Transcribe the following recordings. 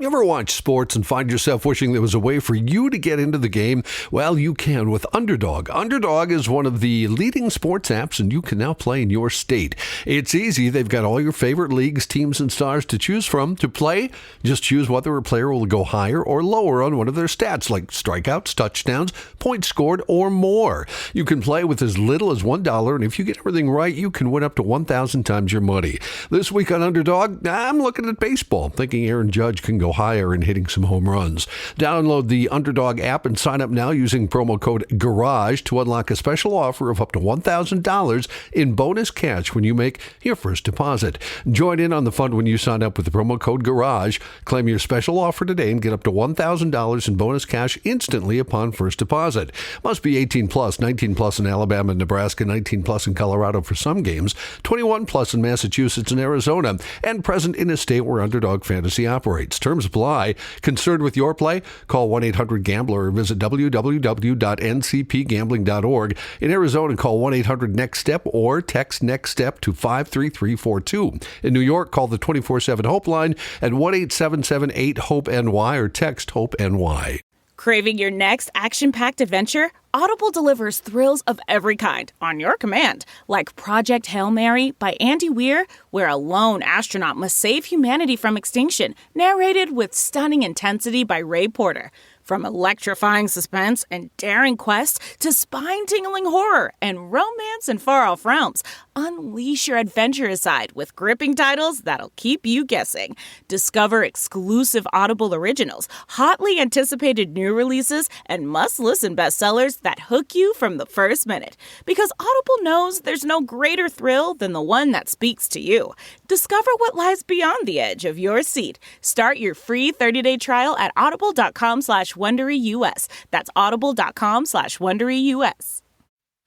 You ever watch sports and find yourself wishing there was a way for you to get into the game? Well, you can with Underdog. Underdog is one of the leading sports apps, and you can now play in your state. It's easy. They've got all your favorite leagues, teams, and stars to choose from. To play, just choose whether a player will go higher or lower on one of their stats, like strikeouts, touchdowns, points scored, or more. You can play with as little as $1, and if you get everything right, you can win up to 1,000 times your money. This week on Underdog, I'm looking at baseball, thinking Aaron Judge can go higher in hitting some home runs. Download the Underdog app and sign up now using promo code GARAGE to unlock a special offer of up to $1,000 in bonus cash when you make your first deposit. Join in on the fun when you sign up with the promo code GARAGE. Claim your special offer today and get up to $1,000 in bonus cash instantly upon first deposit. Must be 18 plus, 19 plus in Alabama and Nebraska, 19 plus in Colorado for some games, 21 plus in Massachusetts and Arizona, and present in a state where Underdog Fantasy operates. Terms apply. Concerned with your play? Call 1-800-GAMBLER or visit www.ncpgambling.org. In Arizona, call 1-800-NEXT-STEP or text NEXT STEP to 53342. In New York, call the 24/7 Hope line at 1-877-8-HOPE-NY or text HOPE-NY. Craving your next action-packed adventure? Audible delivers thrills of every kind on your command, like Project Hail Mary by Andy Weir, where a lone astronaut must save humanity from extinction, narrated with stunning intensity by Ray Porter. From electrifying suspense and daring quest to spine-tingling horror and romance in far-off realms, unleash your adventurous side with gripping titles that'll keep you guessing. Discover exclusive Audible originals, hotly anticipated new releases, and must-listen bestsellers that hook you from the first minute. Because Audible knows there's no greater thrill than the one that speaks to you. Discover what lies beyond the edge of your seat. Start your free 30-day trial at audible.com/WonderyUS. That's audible.com/WonderyUS.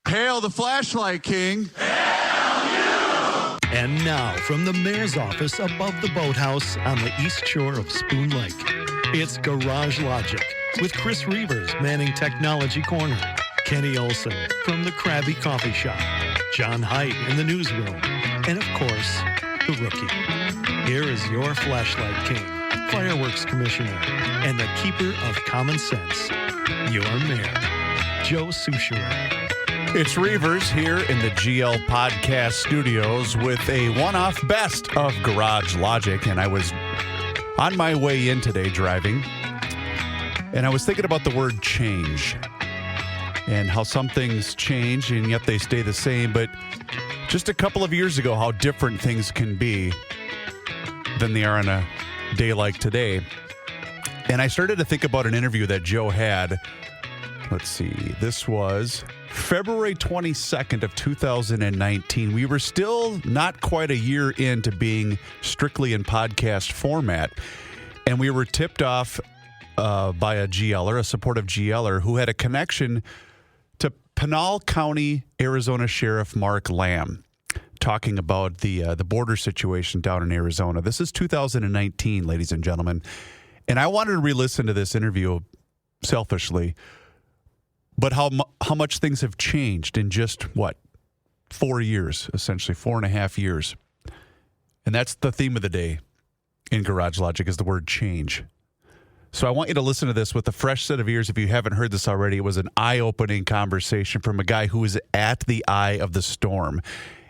Hail the flashlight king. And now, from the mayor's office above the boathouse on the east shore of Spoon Lake, it's Garage Logic with Chris Reavers manning Technology Corner, Kenny Olson from the Krabby Coffee Shop, John Haidt in the newsroom, and of course, the Rookie. Here is your Flashlight King, Fireworks Commissioner, and the Keeper of Common Sense, your Mayor, Joe Souchere. It's Reavers here in the GL Podcast Studios with a one-off best of Garage Logic. And I was on my way in today driving, and I was thinking about the word change and how some things change and yet they stay the same. But just a couple of years ago, how different things can be than they are on a day like today. And I started to think about an interview that Joe had. Let's see, this was February 22nd of 2019. We were still not quite a year into being strictly in podcast format. And we were tipped off by a GLer, a supportive GLer, who had a connection to Pinal County, Arizona Sheriff Mark Lamb, talking about the border situation down in Arizona. This is 2019, ladies and gentlemen. And I wanted to re-listen to this interview selfishly. But how much things have changed in just, 4 years, essentially, 4.5 years. And that's the theme of the day in Garage Logic is the word change. So I want you to listen to this with a fresh set of ears. If you haven't heard this already, it was an eye-opening conversation from a guy who is at the eye of the storm.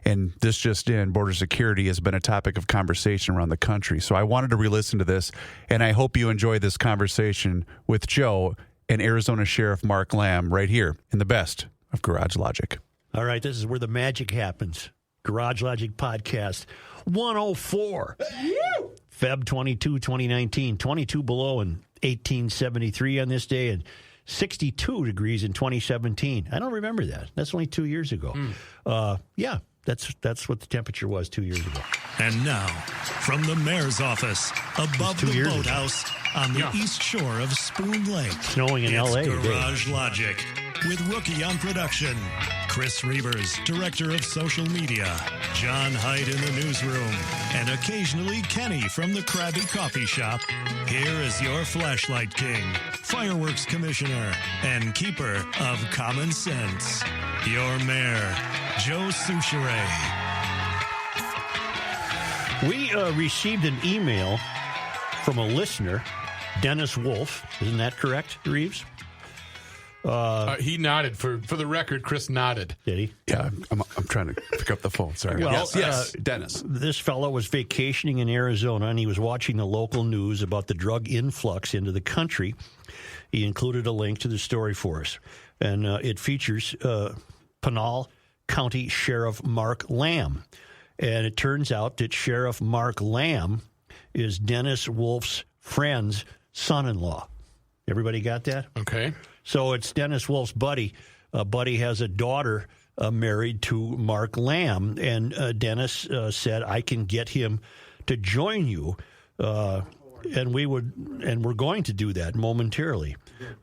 And this just in, border security has been a topic of conversation around the country. So I wanted to re-listen to this, and I hope you enjoy this conversation with Joe and Arizona Sheriff Mark Lamb right here in the best of Garage Logic. All right, this is where the magic happens. Garage Logic Podcast 104. Feb 22, 2019. 22 below in 1873 on this day and 62 degrees in 2017. I don't remember that. That's only 2 years ago. Yeah, that's what the temperature was 2 years ago. And now, from the mayor's office above the boathouse on the east shore of Spoon Lake. Snowing in L.A. Garage Logic with Rookie on production, Chris Reavers, director of social media, John Haidt in the newsroom, and occasionally Kenny from the Krabby Coffee Shop. Here is your Flashlight King, Fireworks Commissioner, and Keeper of Common Sense, your Mayor, Joe Souchere. We received an email from a listener, Dennis Wolf. Isn't that correct, Reeves? He nodded. For the record, Chris nodded. Did he? Yeah, I'm trying to pick up the phone. Sorry. Well, yes, Dennis. This fellow was vacationing in Arizona, and he was watching the local news about the drug influx into the country. He included a link to the story for us, and it features Pinal County Sheriff Mark Lamb. And it turns out that Sheriff Mark Lamb is Dennis Wolf's friend's son-in-law. Everybody got that? Okay. So it's Dennis Wolf's buddy. Buddy has a daughter married to Mark Lamb, and Dennis said, "I can get him to join you," and we're going to do that momentarily.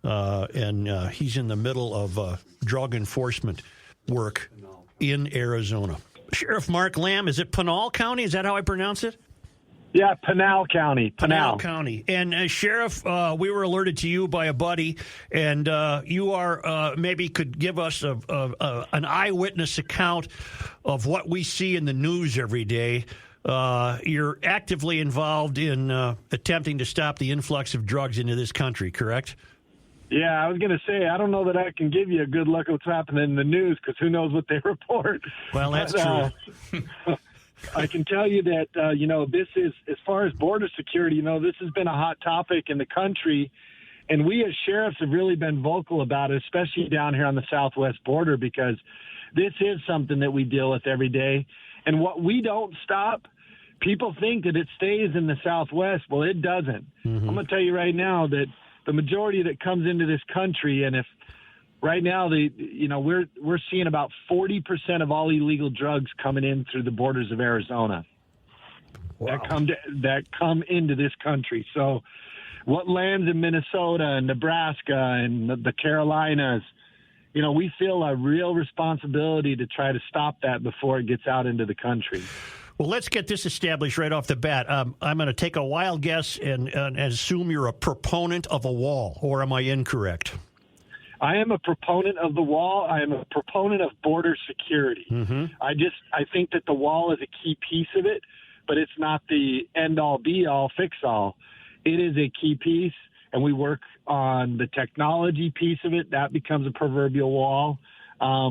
And he's in the middle of drug enforcement work in Arizona. Sheriff Mark Lamb, is it Pinal County? Is that how I pronounce it? Yeah, Pinal County. Pinal County. And Sheriff, we were alerted to you by a buddy, and you are maybe could give us an eyewitness account of what we see in the news every day. You're actively involved in attempting to stop the influx of drugs into this country, correct? Yeah, I was going to say, I don't know that I can give you a good look at what's happening in the news because who knows what they report. Well, that's true. I can tell you that, this is, as far as border security, this has been a hot topic in the country. And we as sheriffs have really been vocal about it, especially down here on the southwest border, because this is something that we deal with every day. And what we don't stop, people think that it stays in the southwest. Well, it doesn't. Mm-hmm. I'm going to tell you right now that the majority that comes into this country, and if right now we're seeing about 40% of all illegal drugs coming in through the borders of Arizona. Wow. that come into this country. So what lands in Minnesota and Nebraska and the Carolinas, we feel a real responsibility to try to stop that before it gets out into the country. Well, let's get this established right off the bat. I'm going to take a wild guess and assume you're a proponent of a wall, or am I incorrect? I am a proponent of the wall. I am a proponent of border security. Mm-hmm. I think that the wall is a key piece of it, but it's not the end-all, be-all, fix-all. It is a key piece, and we work on the technology piece of it. That becomes a proverbial wall.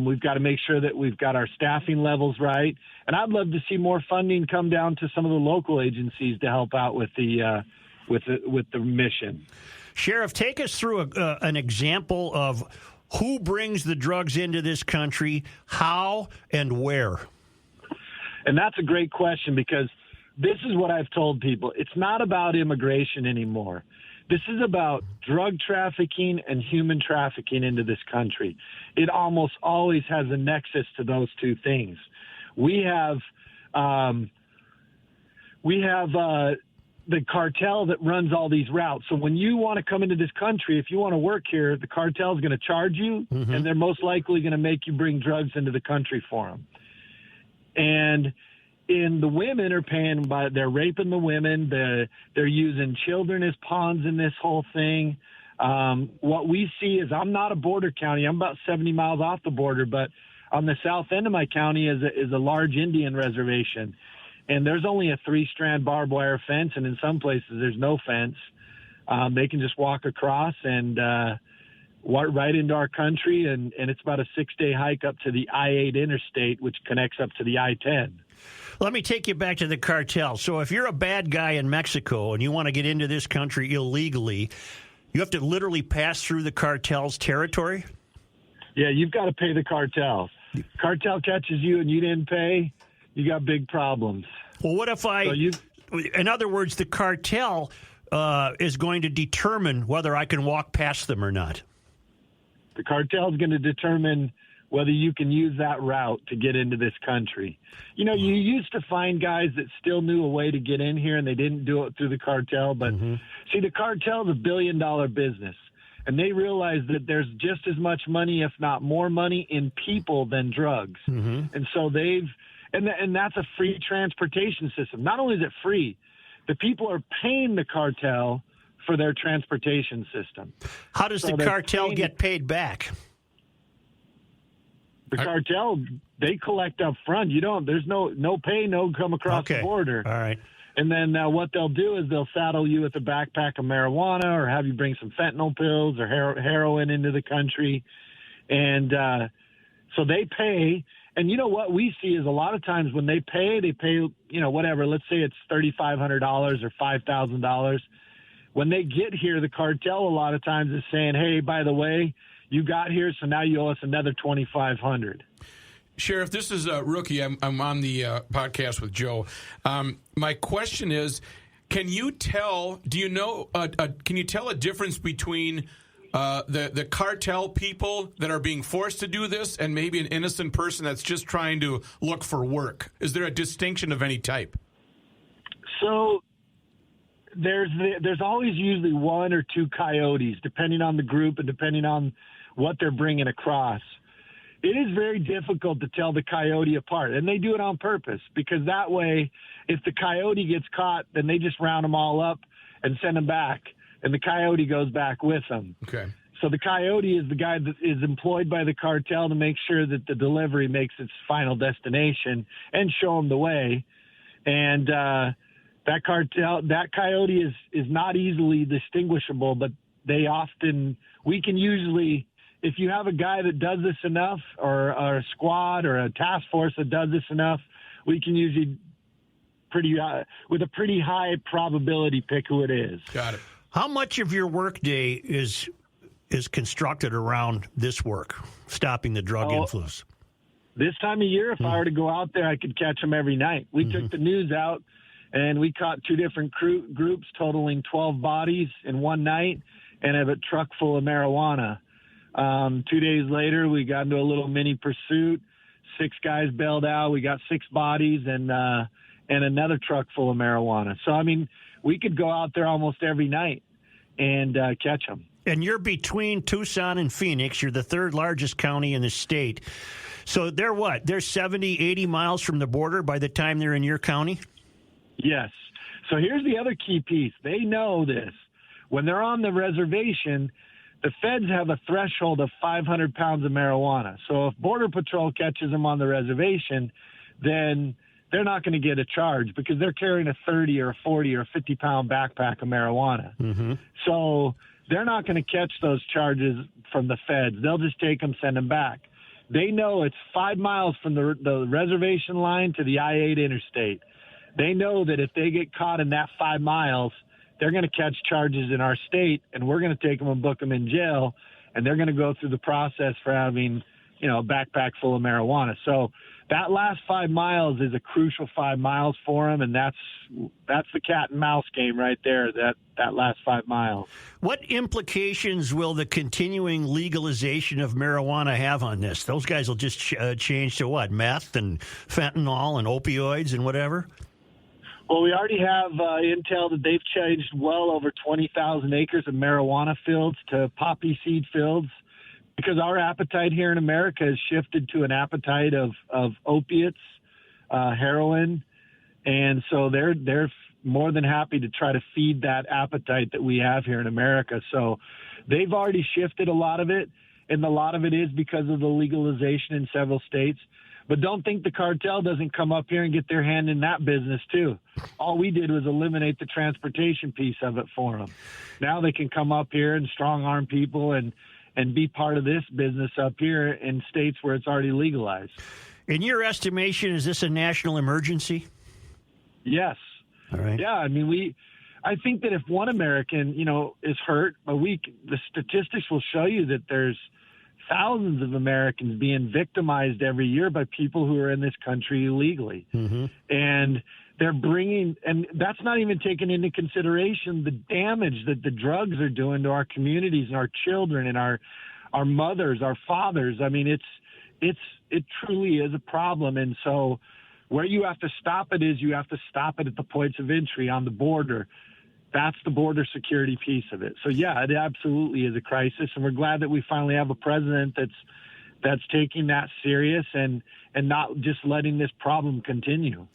We've got to make sure that we've got our staffing levels right. And I'd love to see more funding come down to some of the local agencies to help out with the mission. Sheriff, take us through an example of who brings the drugs into this country, how and where. And that's a great question, because this is what I've told people. It's not about immigration anymore. This is about drug trafficking and human trafficking into this country. It almost always has a nexus to those two things. We have the cartel that runs all these routes. So when you want to come into this country, if you want to work here, the cartel is going to charge you, mm-hmm. and they're most likely going to make you bring drugs into the country for them. And the women are paying by, they're raping the women. They're using children as pawns in this whole thing. What we see is, I'm not a border county. I'm about 70 miles off the border, but on the south end of my county is a large Indian reservation. And there's only a 3-strand barbed wire fence, and in some places there's no fence. They can just walk across and walk right into our country, and it's about a 6-day hike up to the I-8 interstate, which connects up to the I-10. Let me take you back to the cartel. So if you're a bad guy in Mexico and you want to get into this country illegally, you have to literally pass through the cartel's territory? Yeah, you've got to pay the cartel. Cartel catches you and you didn't pay, you got big problems. Well, what if in other words, the cartel is going to determine whether I can walk past them or not? The cartel is going to determine whether you can use that route to get into this country. You used to find guys that still knew a way to get in here, and they didn't do it through the cartel. But see, the cartel is a billion-dollar business, and they realize that there's just as much money, if not more money, in people than drugs. Mm-hmm. And so and that's a free transportation system. Not only is it free, the people are paying the cartel for their transportation system. How does the cartel get paid back? The cartel, they collect up front. There's no pay, no come across the border. All right. And then what they'll do is they'll saddle you with a backpack of marijuana or have you bring some fentanyl pills or heroin into the country. And so they pay. And you know what we see is a lot of times when they pay, whatever. Let's say it's $3,500 or $5,000. When they get here, the cartel a lot of times is saying, hey, by the way, you got here, so now you owe us another $2,500. Sheriff, this is Rookie. I'm on the podcast with Joe. My question is, can you tell a difference between the cartel people that are being forced to do this and maybe an innocent person that's just trying to look for work? Is there a distinction of any type? So there's always usually one or two coyotes, depending on the group and depending on what they're bringing across. It is very difficult to tell the coyote apart, and they do it on purpose because that way, if the coyote gets caught, then they just round them all up and send them back, and the coyote goes back with them. Okay. So the coyote is the guy that is employed by the cartel to make sure that the delivery makes its final destination and show them the way. And that coyote is not easily distinguishable, but we can usually, if you have a guy that does this enough or a squad or a task force that does this enough, we can usually with a pretty high probability pick who it is. Got it. How much of your workday is constructed around this work, stopping the drug influence? This time of year, if I were to go out there, I could catch them every night. We took the news out, and we caught two different groups totaling 12 bodies in one night and have a truck full of marijuana. 2 days later, we got into a little mini pursuit. 6 guys bailed out. We got 6 bodies and another truck full of marijuana. So, I mean, we could go out there almost every night and catch them. And you're between Tucson and Phoenix. You're the third largest county in the state. So they're what? They're 70, 80 miles from the border by the time they're in your county? Yes. So here's the other key piece. They know this. When they're on the reservation, the feds have a threshold of 500 pounds of marijuana. So if Border Patrol catches them on the reservation, then they're not going to get a charge because they're carrying a 30 or a 40 or 50-pound backpack of marijuana. Mm-hmm. So they're not going to catch those charges from the feds. They'll just take them, send them back. They know it's 5 miles from the reservation line to the I-8 interstate. They know that if they get caught in that 5 miles, they're going to catch charges in our state, and we're going to take them and book them in jail, and they're going to go through the process for having, a backpack full of marijuana. So that last 5 miles is a crucial 5 miles for them, and that's the cat and mouse game right there, that last 5 miles. What implications will the continuing legalization of marijuana have on this? Those guys will just change to what, meth and fentanyl and opioids and whatever? Well, we already have intel that they've changed well over 20,000 acres of marijuana fields to poppy seed fields because our appetite here in America has shifted to an appetite of opiates, heroin, and so they're more than happy to try to feed that appetite that we have here in America. So they've already shifted a lot of it, and a lot of it is because of the legalization in several states. But don't think the cartel doesn't come up here and get their hand in that business, too. All we did was eliminate the transportation piece of it for them. Now they can come up here and strong-arm people and be part of this business up here in states where it's already legalized. In your estimation, is this a national emergency? Yes. All right. Yeah, I mean, I think that if one American, is hurt a week, the statistics will show you that there's thousands of Americans being victimized every year by people who are in this country illegally. Mm-hmm. And they're and that's not even taking into consideration the damage that the drugs are doing to our communities and our children and our mothers, our fathers. I mean, it truly is a problem. And so where you have to stop it is you have to stop it at the points of entry on the border. That's the border security piece of it. So, yeah, it absolutely is a crisis, and we're glad that we finally have a president that's taking that serious and not just letting this problem continue.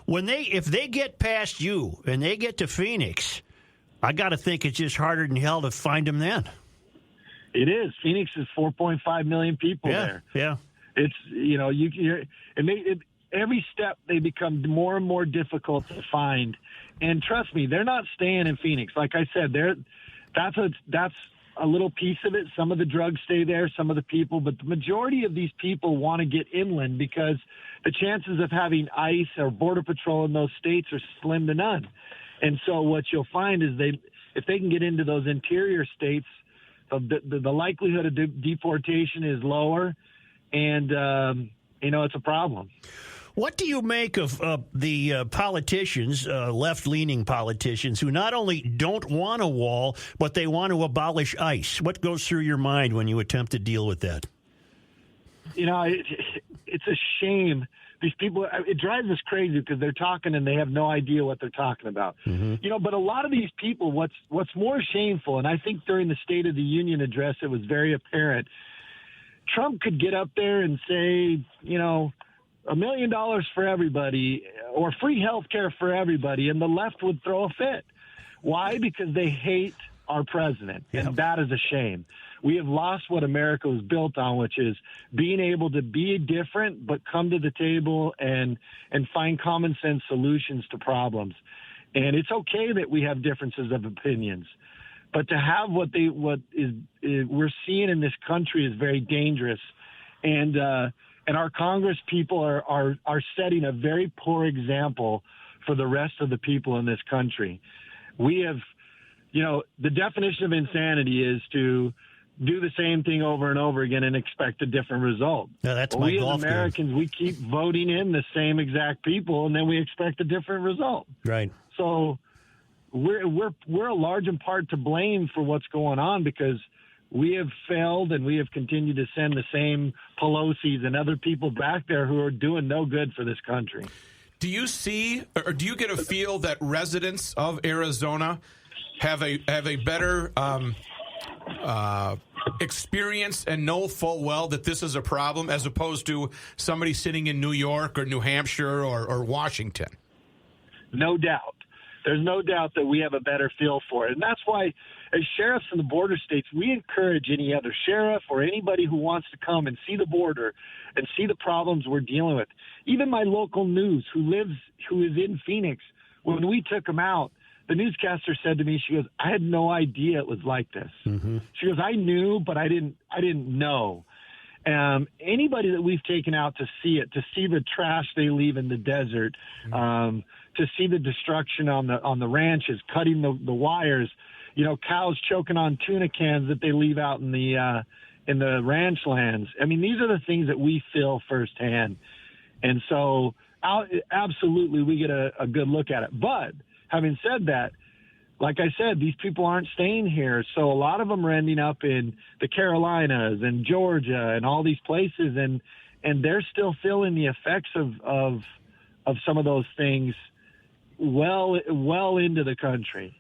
If they get past you and they get to Phoenix, I got to think it's just harder than hell to find them then. It is. Phoenix is 4.5 million people there. Yeah. It's, every step they become more and more difficult to find. And trust me, they're not staying in Phoenix. Like I said, that's a little piece of it. Some of the drugs stay there, some of the people, but the majority of these people want to get inland because the chances of having ICE or Border Patrol in those states are slim to none. And so what you'll find is if they can get into those interior states, the likelihood of deportation is lower, and it's a problem. What do you make of the politicians, left-leaning politicians, who not only don't want a wall, but they want to abolish ICE? What goes through your mind when you attempt to deal with that? It's a shame. These people, it drives us crazy because they're talking and they have no idea what they're talking about. Mm-hmm. But a lot of these people, what's more shameful, and I think during the State of the Union address it was very apparent, Trump could get up there and say, $1 million for everybody or free health care for everybody, and the left would throw a fit. Why? Because they hate our president, and that is a shame. We have lost what America was built on, which is being able to be different but come to the table and find common sense solutions to problems. And it's okay that we have differences of opinions, but to have what we're seeing in this country is very dangerous. And our Congress people are setting a very poor example for the rest of the people in this country. We have, the definition of insanity is to do the same thing over and over again and expect a different result. Yeah, that's my golf game. We as Americans, we keep voting in the same exact people, and then we expect a different result. Right. So we're a large in part to blame for what's going on because we have failed and we have continued to send the same Pelosi's and other people back there who are doing no good for this country. Do you see, or do you get a feel that residents of Arizona have a better experience and know full well that this is a problem as opposed to somebody sitting in New York or New Hampshire or Washington? No doubt. There's no doubt that we have a better feel for it. And that's why, as sheriffs in the border states, we encourage any other sheriff or anybody who wants to come and see the border and see the problems we're dealing with. Even my local news, who is in Phoenix, when we took him out, the newscaster said to me, she goes, I had no idea it was like this. Mm-hmm. She goes, I knew, but I didn't know. Anybody that we've taken out to see it, to see the trash they leave in the desert, to see the destruction on the ranches, cutting the wires, cows choking on tuna cans that they leave out in the ranch lands. I mean, these are the things that we feel firsthand. And so absolutely we get a good look at it. But having said that, like I said, these people aren't staying here. So a lot of them are ending up in the Carolinas and Georgia and all these places. And they're still feeling the effects of some of those things well into the country.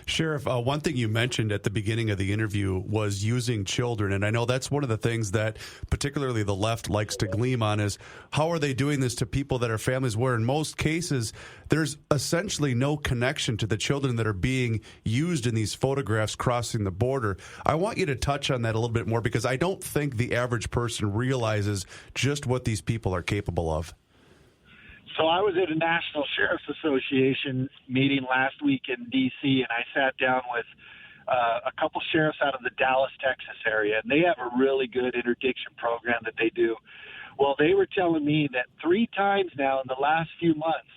Sheriff, one thing you mentioned at the beginning of the interview was using children, and I know that's one of the things that particularly the left likes to gleam on is how are they doing this to people that are families where in most cases there's essentially no connection to the children that are being used in these photographs crossing the border. I want you to touch on that a little bit more because I don't think the average person realizes just what these people are capable of. So I was at a National Sheriff's Association meeting last week in D.C., and I sat down with a couple sheriffs out of the Dallas, Texas area, and they have a really good interdiction program that they do. Well, they were telling me that 3 times now in the last few months,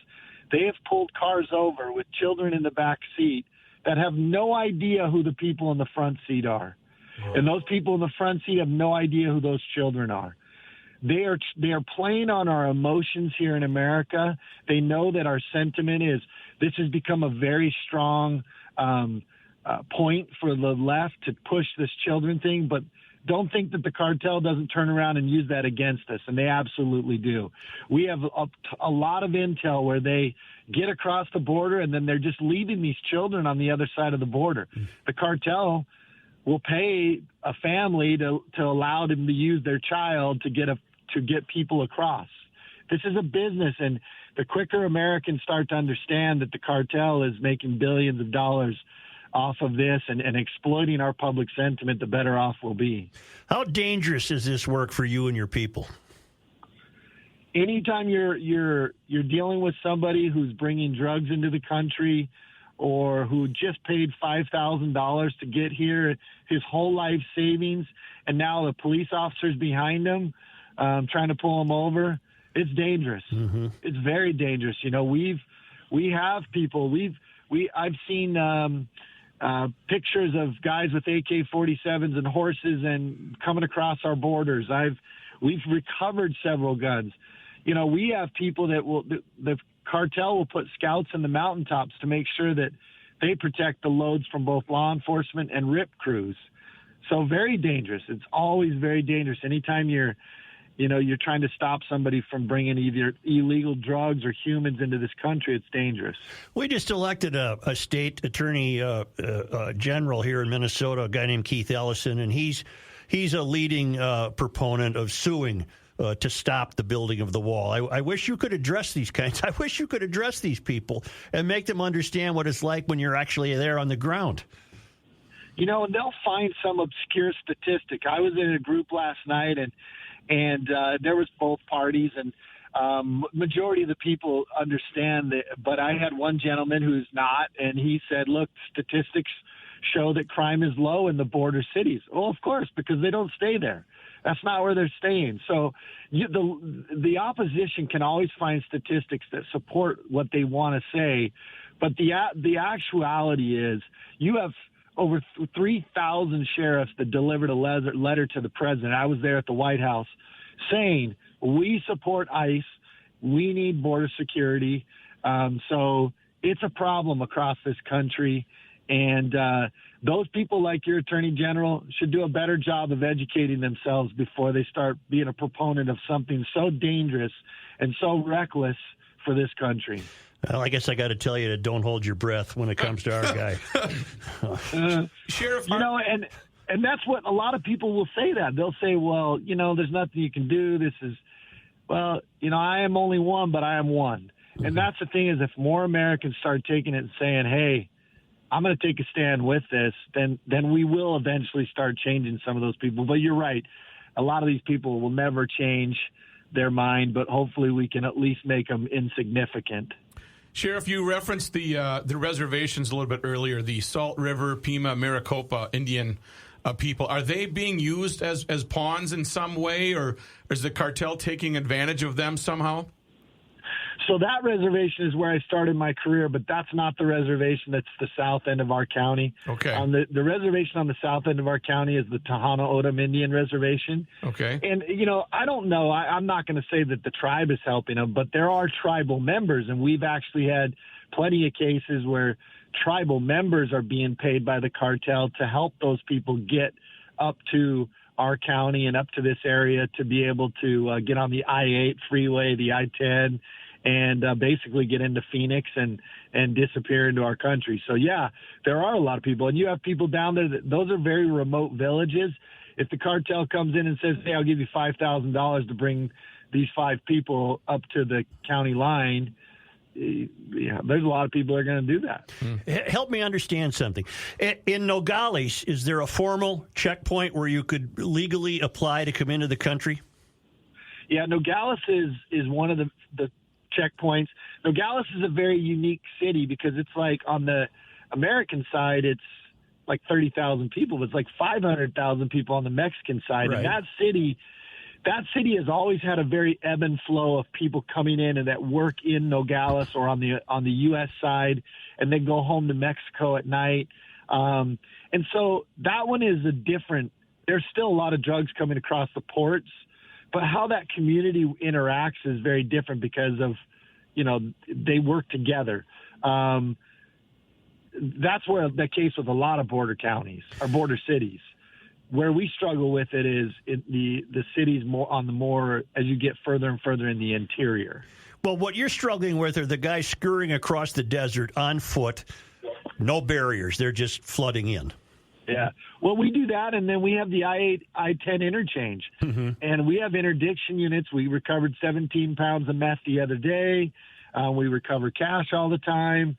they have pulled cars over with children in the back seat that have no idea who the people in the front seat are. Oh. And those people in the front seat have no idea who those children are. They are playing on our emotions here in America. They know that our sentiment is this has become a very strong point for the left to push this children thing, but don't think that the cartel doesn't turn around and use that against us, and they absolutely do. We have a lot of intel where they get across the border and then they're just leaving these children on the other side of the border. The cartel will pay a family to allow them to use their child to get people across. This is a business, and the quicker Americans start to understand that the cartel is making billions of dollars off of this and exploiting our public sentiment, the better off we'll be. How dangerous is this work for you and your people? anytime you're dealing with somebody who's bringing drugs into the country, or who just paid $5,000 to get here, his whole life savings, and now the police officer's behind him, trying to pull him over, it's dangerous. Mm-hmm. It's very dangerous. You know, we have people. I've seen pictures of guys with AK-47s and horses and coming across our borders. We've recovered several guns. You know, we have people that the cartel will put scouts in the mountaintops to make sure that they protect the loads from both law enforcement and RIP crews. So very dangerous. It's always very dangerous. Anytime you're trying to stop somebody from bringing either illegal drugs or humans into this country, it's dangerous. We just elected a state attorney general here in Minnesota, a guy named Keith Ellison, and he's a leading proponent of suing to stop the building of the wall. I wish you could address these kinds. I wish you could address these people and make them understand what it's like when you're actually there on the ground. You know, and they'll find some obscure statistic. I was in a group last night, and there was both parties, and majority of the people understand that. But I had one gentleman who's not, and he said, look, statistics show that crime is low in the border cities. Well, of course, because they don't stay there. That's not where they're staying. So the opposition can always find statistics that support what they want to say. But the actuality is you have over 3,000 sheriffs that delivered a letter to the president. I was there at the White House saying, we support ICE. We need border security. So it's a problem across this country. And those people like your attorney general should do a better job of educating themselves before they start being a proponent of something so dangerous and so reckless for this country. Well, I guess I got to tell you to don't hold your breath when it comes to our guy. Sheriff, you know, and that's what a lot of people will say that. They'll say, well, you know, there's nothing you can do. This is, well, you know, I am only one, but I am one. Mm-hmm. And that's the thing is if more Americans start taking it and saying, hey, I'm going to take a stand with this, then we will eventually start changing some of those people. But you're right. A lot of these people will never change their mind, but hopefully we can at least make them insignificant. Sheriff, you referenced the reservations a little bit earlier, the Salt River, Pima, Maricopa Indian people. Are they being used as pawns in some way, or is the cartel taking advantage of them somehow? So that reservation is where I started my career, but that's not the reservation. That's the south end of our county. Okay. The reservation on the south end of our county is the Tohono O'odham Indian Reservation. Okay. And, you know, I don't know. I'm not going to say that the tribe is helping them, but there are tribal members, and we've actually had plenty of cases where tribal members are being paid by the cartel to help those people get up to our county and up to this area to be able to get on the I-8 freeway, the I-10, and basically get into Phoenix and disappear into our country. So, yeah, there are a lot of people. And you have people down there those are very remote villages. If the cartel comes in and says, hey, I'll give you $5,000 to bring these 5 people up to the county line, yeah, there's a lot of people that are going to do that. Help me understand something. In Nogales, is there a formal checkpoint where you could legally apply to come into the country? Yeah, Nogales is one of the checkpoints. Nogales is a very unique city because it's like on the American side, it's like 30,000 people, but it's like 500,000 people on the Mexican side. Right. And that city has always had a very ebb and flow of people coming in and that work in Nogales or on the U.S. side, and then go home to Mexico at night. And so that one is there's still a lot of drugs coming across the ports, but how that community interacts is very different because of, you know, they work together. That's where the case with a lot of border counties or border cities. Where we struggle with it is the cities more as you get further and further in the interior. Well, what you're struggling with are the guys scurrying across the desert on foot, no barriers. They're just flooding in. Yeah. Well, we do that, and then we have the I-8, I-10 interchange. Mm-hmm. And we have interdiction units. We recovered 17 pounds of meth the other day. We recover cash all the time.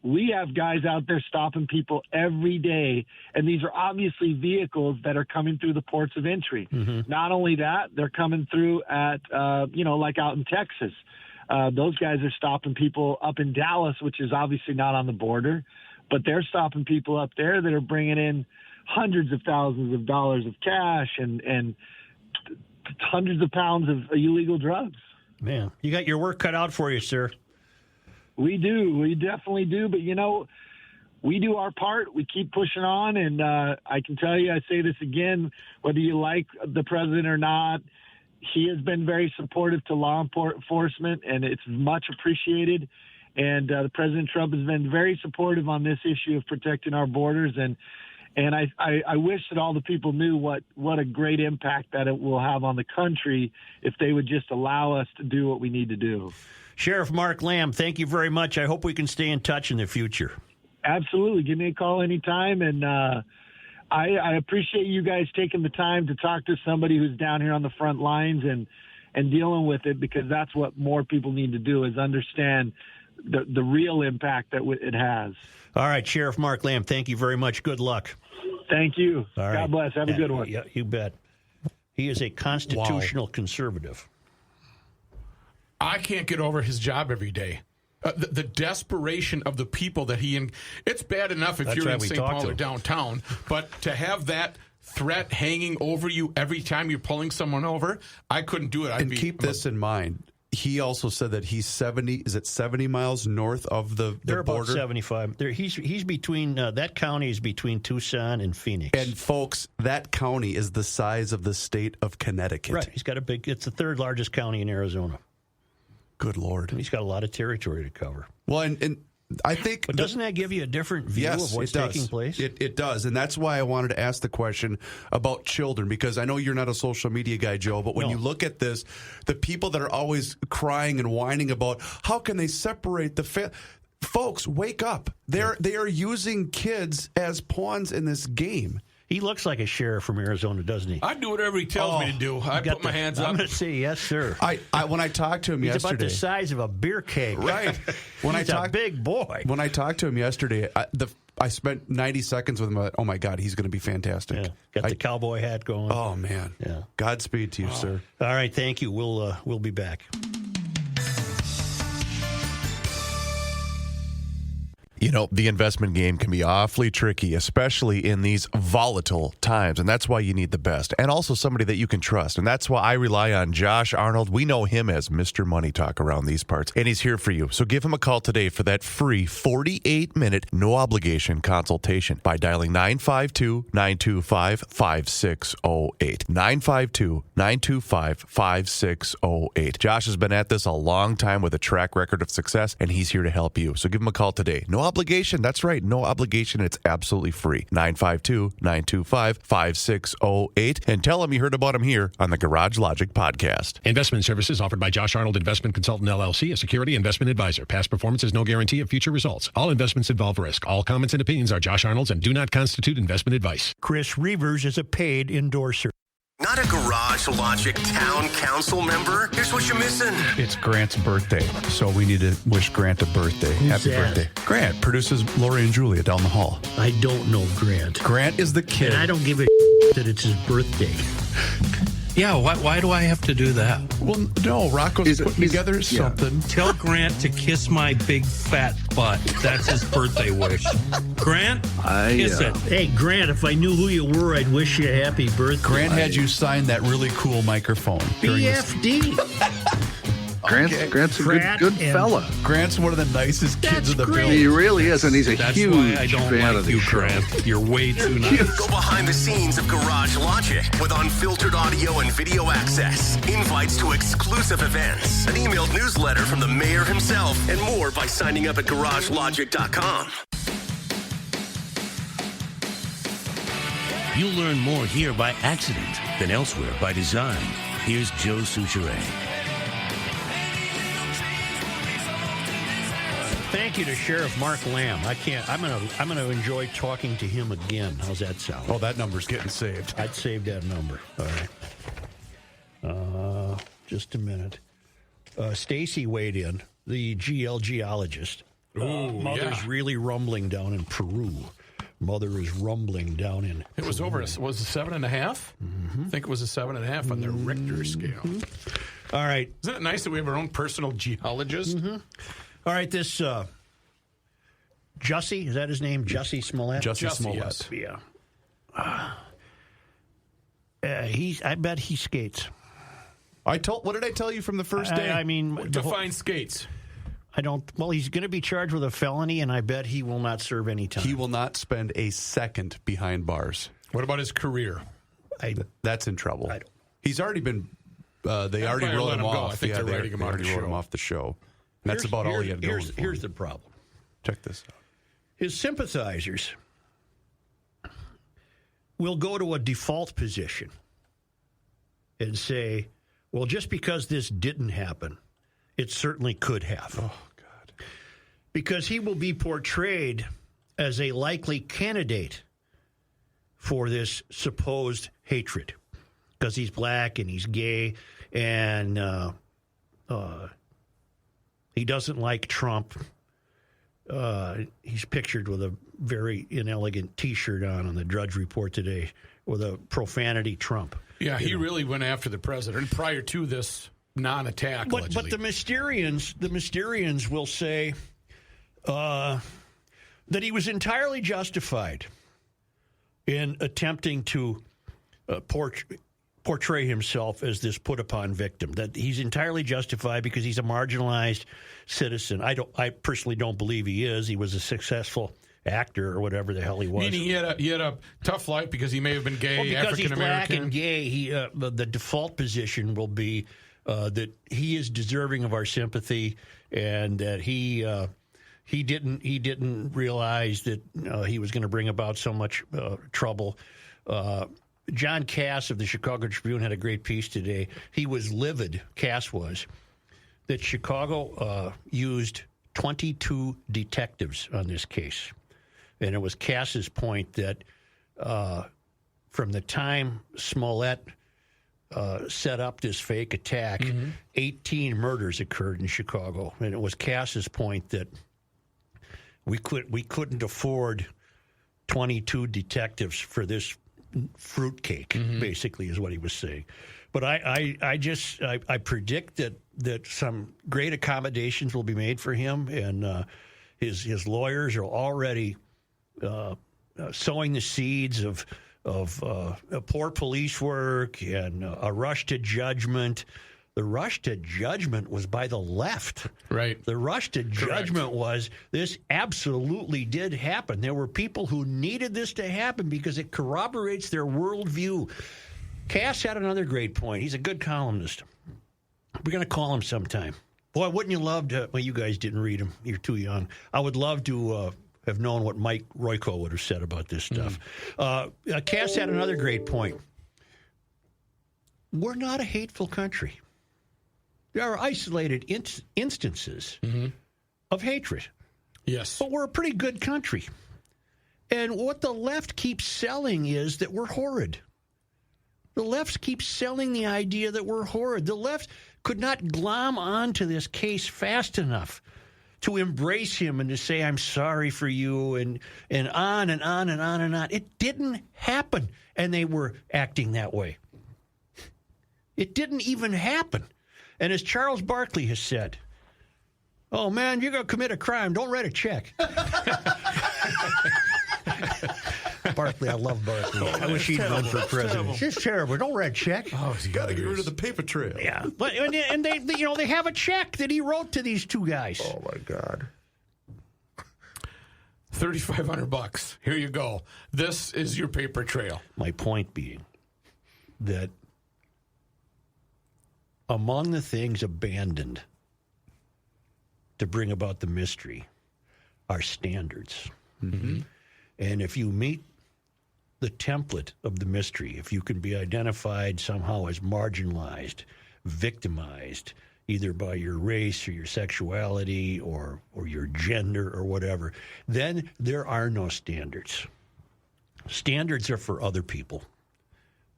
We have guys out there stopping people every day, and these are obviously vehicles that are coming through the ports of entry. Not only that, they're coming through at, like out in Texas. Those guys are stopping people up in Dallas, which is obviously not on the border, but they're stopping people up there that are bringing in hundreds of thousands of dollars of cash and hundreds of pounds of illegal drugs. Man, you got your work cut out for you, sir. We do. We definitely do. But, we do our part. We keep pushing on. And I can tell you, I say this again, whether you like the president or not, he has been very supportive to law enforcement, and it's much appreciated. And the President Trump has been very supportive on this issue of protecting our borders. And I wish that all the people knew what a great impact that it will have on the country if they would just allow us to do what we need to do. Sheriff Mark Lamb, thank you very much. I hope we can stay in touch in the future. Absolutely. Give me a call anytime. And I appreciate you guys taking the time to talk to somebody who's down here on the front lines and dealing with it, because that's what more people need to do, is understand the real impact that it has. All right, Sheriff Mark Lamb, thank you very much. Good luck. Thank you. All right. God bless. Have a good one. Yeah, you bet. He is a constitutional conservative. I can't get over his job every day. The desperation of the people that it's bad enough if you're in St. Paul or downtown, but to have that threat hanging over you every time you're pulling someone over, I couldn't do it. Keep this in mind. He also said that he's 70 miles north of the They're border? about 75. He's between, that county is between Tucson and Phoenix. And folks, that county is the size of the state of Connecticut. Right. It's the third largest county in Arizona. Good Lord. He's got a lot of territory to cover. Well, and I think... But doesn't that give you a different view of what's taking place? It does, and that's why I wanted to ask the question about children, because I know you're not a social media guy, Joe, but when you look at this, the people that are always crying and whining about how can they separate the folks, wake up. They are using kids as pawns in this game. He looks like a sheriff from Arizona, doesn't he? I do whatever he tells me to do. I put my hands up. I'm going to say yes, sir. When I talked to him yesterday... He's about the size of a beer keg. Right. He's a big boy. When I talked to him yesterday, I spent 90 seconds with him. Oh, my God, he's going to be fantastic. Yeah. Got the cowboy hat going. Oh, man. Yeah. Godspeed to you, sir. All right, thank you. We'll be back. You know, the investment game can be awfully tricky, especially in these volatile times. And that's why you need the best and also somebody that you can trust. And that's why I rely on Josh Arnold. We know him as Mr. Money Talk around these parts. And he's here for you. So give him a call today for that free 48-minute, no-obligation consultation by dialing 952-925-5608. 952-925-5608. Josh has been at this a long time with a track record of success, and he's here to help you. So give him a call today. No obligation. That's right. No obligation. It's absolutely free. 952-925-5608. And tell him you heard about him here on the Garage Logic podcast. Investment services offered by Josh Arnold Investment Consultant, LLC, a security investment advisor. Past performance is no guarantee of future results. All investments involve risk. All comments and opinions are Josh Arnold's and do not constitute investment advice. Chris Reavers is a paid endorser. Not a Garage Logic town council member? Here's what you're missing. It's Grant's birthday, so we need to wish Grant a birthday. Happy birthday. Grant produces Lori and Julia down the hall. I don't know Grant. Grant is the kid. And I don't give a that it's his birthday. Yeah, why do I have to do that? Well, no, Rocco's putting together something. Tell Grant to kiss my big fat butt. That's his birthday wish. Grant, kiss it. Hey, Grant, if I knew who you were, I'd wish you a happy birthday. Grant had you sign that really cool microphone. BFD. Grant's a good fella. Grant's one of the nicest kids in the building. He really is, and he's a huge why I don't fan like of the you, show. Grant. You're way too nice. Go behind the scenes of Garage Logic with unfiltered audio and video access, invites to exclusive events, an emailed newsletter from the mayor himself, and more by signing up at GarageLogic.com. You'll learn more here by accident than elsewhere by design. Here's Joe Souchere. Thank you to Sheriff Mark Lamb. I'm gonna enjoy talking to him again. How's that sound? Oh, that number's getting saved. I'd save that number. All right. Just a minute. Stacy weighed in, the geologist. Mother's really rumbling down in Peru. Mother is rumbling down in It was Peru. over, was it 7.5? I think it was a 7.5 on the Richter scale. All right. Isn't it nice that we have our own personal geologist? All right, this Jussie, is that his name? Jussie Smollett? Jussie Smollett. Yes. Yeah. I bet he skates. What did I tell you from the first day? I mean, Define skates. Well, he's going to be charged with a felony, and I bet he will not serve any time. He will not spend a second behind bars. What about his career? That's in trouble. He's already been. They already probably wrote let him him go. off. I think they're writing him they off already the wrote him show. off the show. And that's about all he had going for him. Here's the problem. Check this out. His sympathizers will go to a default position and say, well, just because this didn't happen, it certainly could have. Oh, God. Because he will be portrayed as a likely candidate for this supposed hatred. Because he's black and he's gay and he doesn't like Trump. He's pictured with a very inelegant T-shirt on the Drudge Report today with a profanity Trump. Yeah, he really went after the president prior to this non-attack. But the Mysterians will say that he was entirely justified in attempting to portray himself as this put-upon victim. That he's entirely justified because he's a marginalized citizen. I personally don't believe he is. He was a successful actor or whatever the hell he was. Meaning he had a tough life because he may have been gay, well, because African American. He's black and gay. The default position will be that he is deserving of our sympathy, and that he didn't realize that he was going to bring about so much trouble. John Cass of the Chicago Tribune had a great piece today. He was livid, Cass was, that Chicago used 22 detectives on this case. And it was Cass's point that from the time Smollett set up this fake attack, 18 murders occurred in Chicago. And it was Cass's point that we couldn't afford 22 detectives for this fruitcake, basically, is what he was saying. But I predict that some great accommodations will be made for him, and his lawyers are already sowing the seeds of poor police work and a rush to judgment. The rush to judgment was by the left. Right. The rush to judgment was this absolutely did happen. There were people who needed this to happen because it corroborates their worldview. Cass had another great point. He's a good columnist. We're going to call him sometime. Boy, wouldn't you love to? Well, you guys didn't read him. You're too young. I would love to have known what Mike Royko would have said about this stuff. Cass had another great point. We're not a hateful country. There are isolated instances of hatred. Yes. But we're a pretty good country. And what the left keeps selling is that we're horrid. The left keeps selling the idea that we're horrid. The left could not glom onto this case fast enough to embrace him and to say, I'm sorry for you, and on and on and on and on. It didn't happen, and they were acting that way. It didn't even happen. And as Charles Barkley has said, oh, man, you're going to commit a crime. Don't write a check. Barkley, I love Barkley. I wish he'd run for president. It's terrible. Don't write a check. Oh, you got to get rid of the paper trail. Yeah, but and they have a check that he wrote to these two guys. Oh my God. $3,500. Here you go. This is your paper trail. My point being that among the things abandoned to bring about the mystery are standards. And if you meet the template of the mystery, if you can be identified somehow as marginalized, victimized, either by your race or your sexuality or your gender or whatever, then there are no standards. Standards are for other people.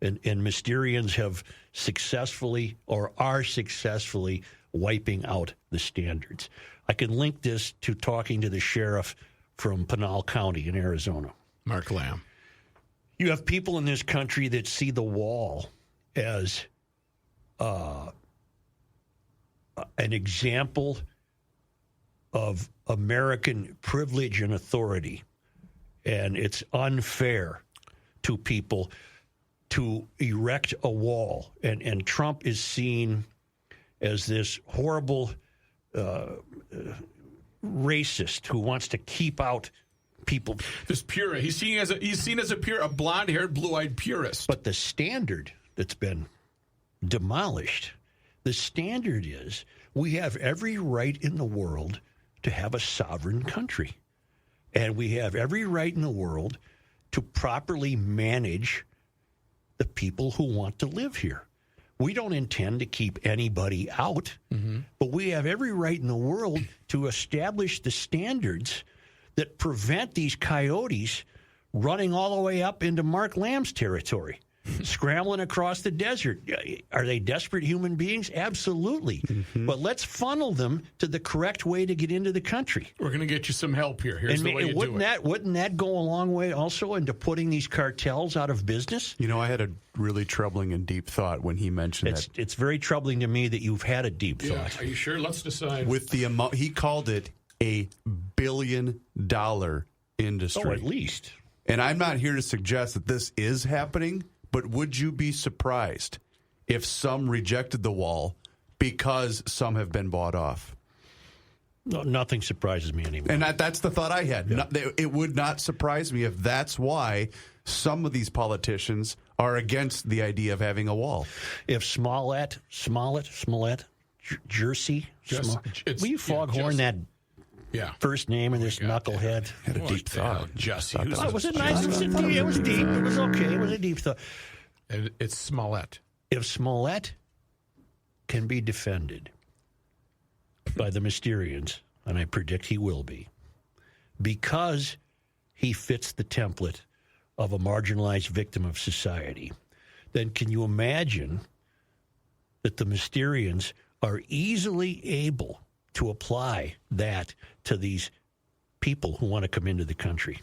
And Mysterians have successfully or are successfully wiping out the standards. I can link this to talking to the sheriff from Pinal County in Arizona. Mark Lamb. You have people in this country that see the wall as an example of American privilege and authority, and it's unfair to people to erect a wall. And Trump is seen as this horrible racist who wants to keep out people. This purist. He's seen as a blonde-haired, blue-eyed purist. But the standard that's been demolished, the standard is we have every right in the world to have a sovereign country. And we have every right in the world to properly manage the people who want to live here. We don't intend to keep anybody out, but we have every right in the world to establish the standards that prevent these coyotes running all the way up into Mark Lamb's territory, scrambling across the desert. Are they desperate human beings? Absolutely. But let's funnel them to the correct way to get into the country. We're going to get you some help here. Here's the way you do it. Wouldn't that go a long way also into putting these cartels out of business? You know, I had a really troubling and deep thought when he mentioned that. It's very troubling to me that you've had a deep thought. Are you sure? Let's decide. With the amount, he called it a $1 billion industry. Oh, at least. And I'm not here to suggest that this is happening, but would you be surprised if some rejected the wall because some have been bought off? No, nothing surprises me anymore. And that's the thought I had. Yeah. It would not surprise me if that's why some of these politicians are against the idea of having a wall. If Smollett, Jersey, will you foghorn that first name of this knucklehead? Had a deep thought. Jesse. Was it nice? It was deep. It was okay. It was a deep thought. It's Smollett. If Smollett can be defended by the Mysterians, and I predict he will be, because he fits the template of a marginalized victim of society, then can you imagine that the Mysterians are easily able to apply that to these people who want to come into the country?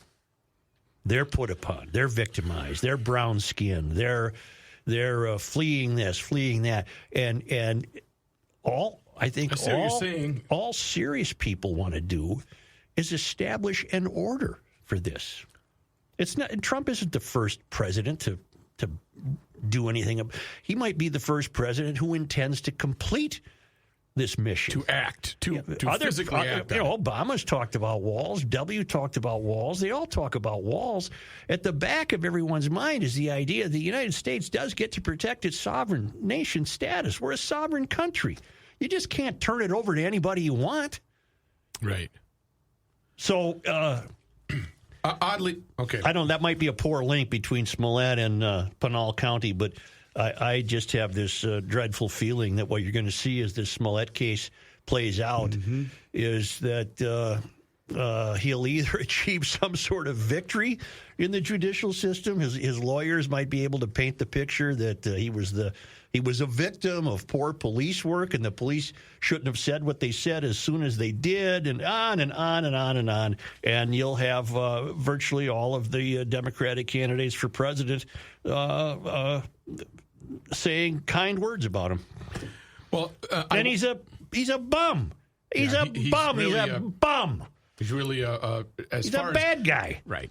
They're put upon, they're victimized, they're brown skinned, they're fleeing this, fleeing that, and all serious people want to do is establish an order for this. It's not. Trump isn't the first president to do anything. He might be the first president who intends to complete this mission. To physically act. Obama's talked about walls. W talked about walls. They all talk about walls. At the back of everyone's mind is the idea the United States does get to protect its sovereign nation status. We're a sovereign country. You just can't turn it over to anybody you want. Right. So, oddly, okay. I don't. That might be a poor link between Smollett and Pinal County, but I just have this dreadful feeling that what you're going to see as this Smollett case plays out is that he'll either achieve some sort of victory in the judicial system. His lawyers might be able to paint the picture that he was a victim of poor police work, and the police shouldn't have said what they said as soon as they did, and on and on and on and on. And you'll have virtually all of the Democratic candidates for president saying kind words about him. Well, and he's a bum. He's a bum. Really he's a bum. He's really he's a bad guy. Right.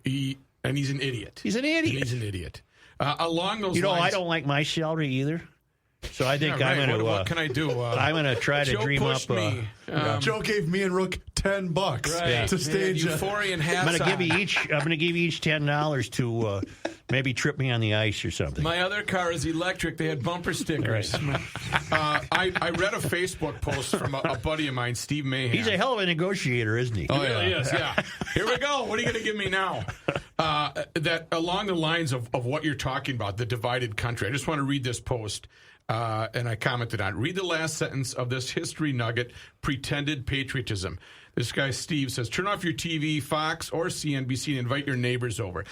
And he's an idiot. He's an idiot. He's an idiot. Along those lines, I don't like my salary either. So I think I'm going to. What can I do? I'm going to try to dream up. Joe gave me and Rook $10 to stage Euphoria and I'm going to give you each $10 to maybe trip me on the ice or something. My other car is electric. They had bumper stickers. I read a Facebook post from a buddy of mine, Steve Mahan. He's a hell of a negotiator, isn't he? He really is. Yeah. Here we go. What are you going to give me now? That along the lines of what you're talking about, the divided country. I just want to read this post. And I commented on it. Read the last sentence of this history nugget, pretended patriotism. This guy, Steve, says, turn off your TV, Fox, or CNBC, and invite your neighbors over.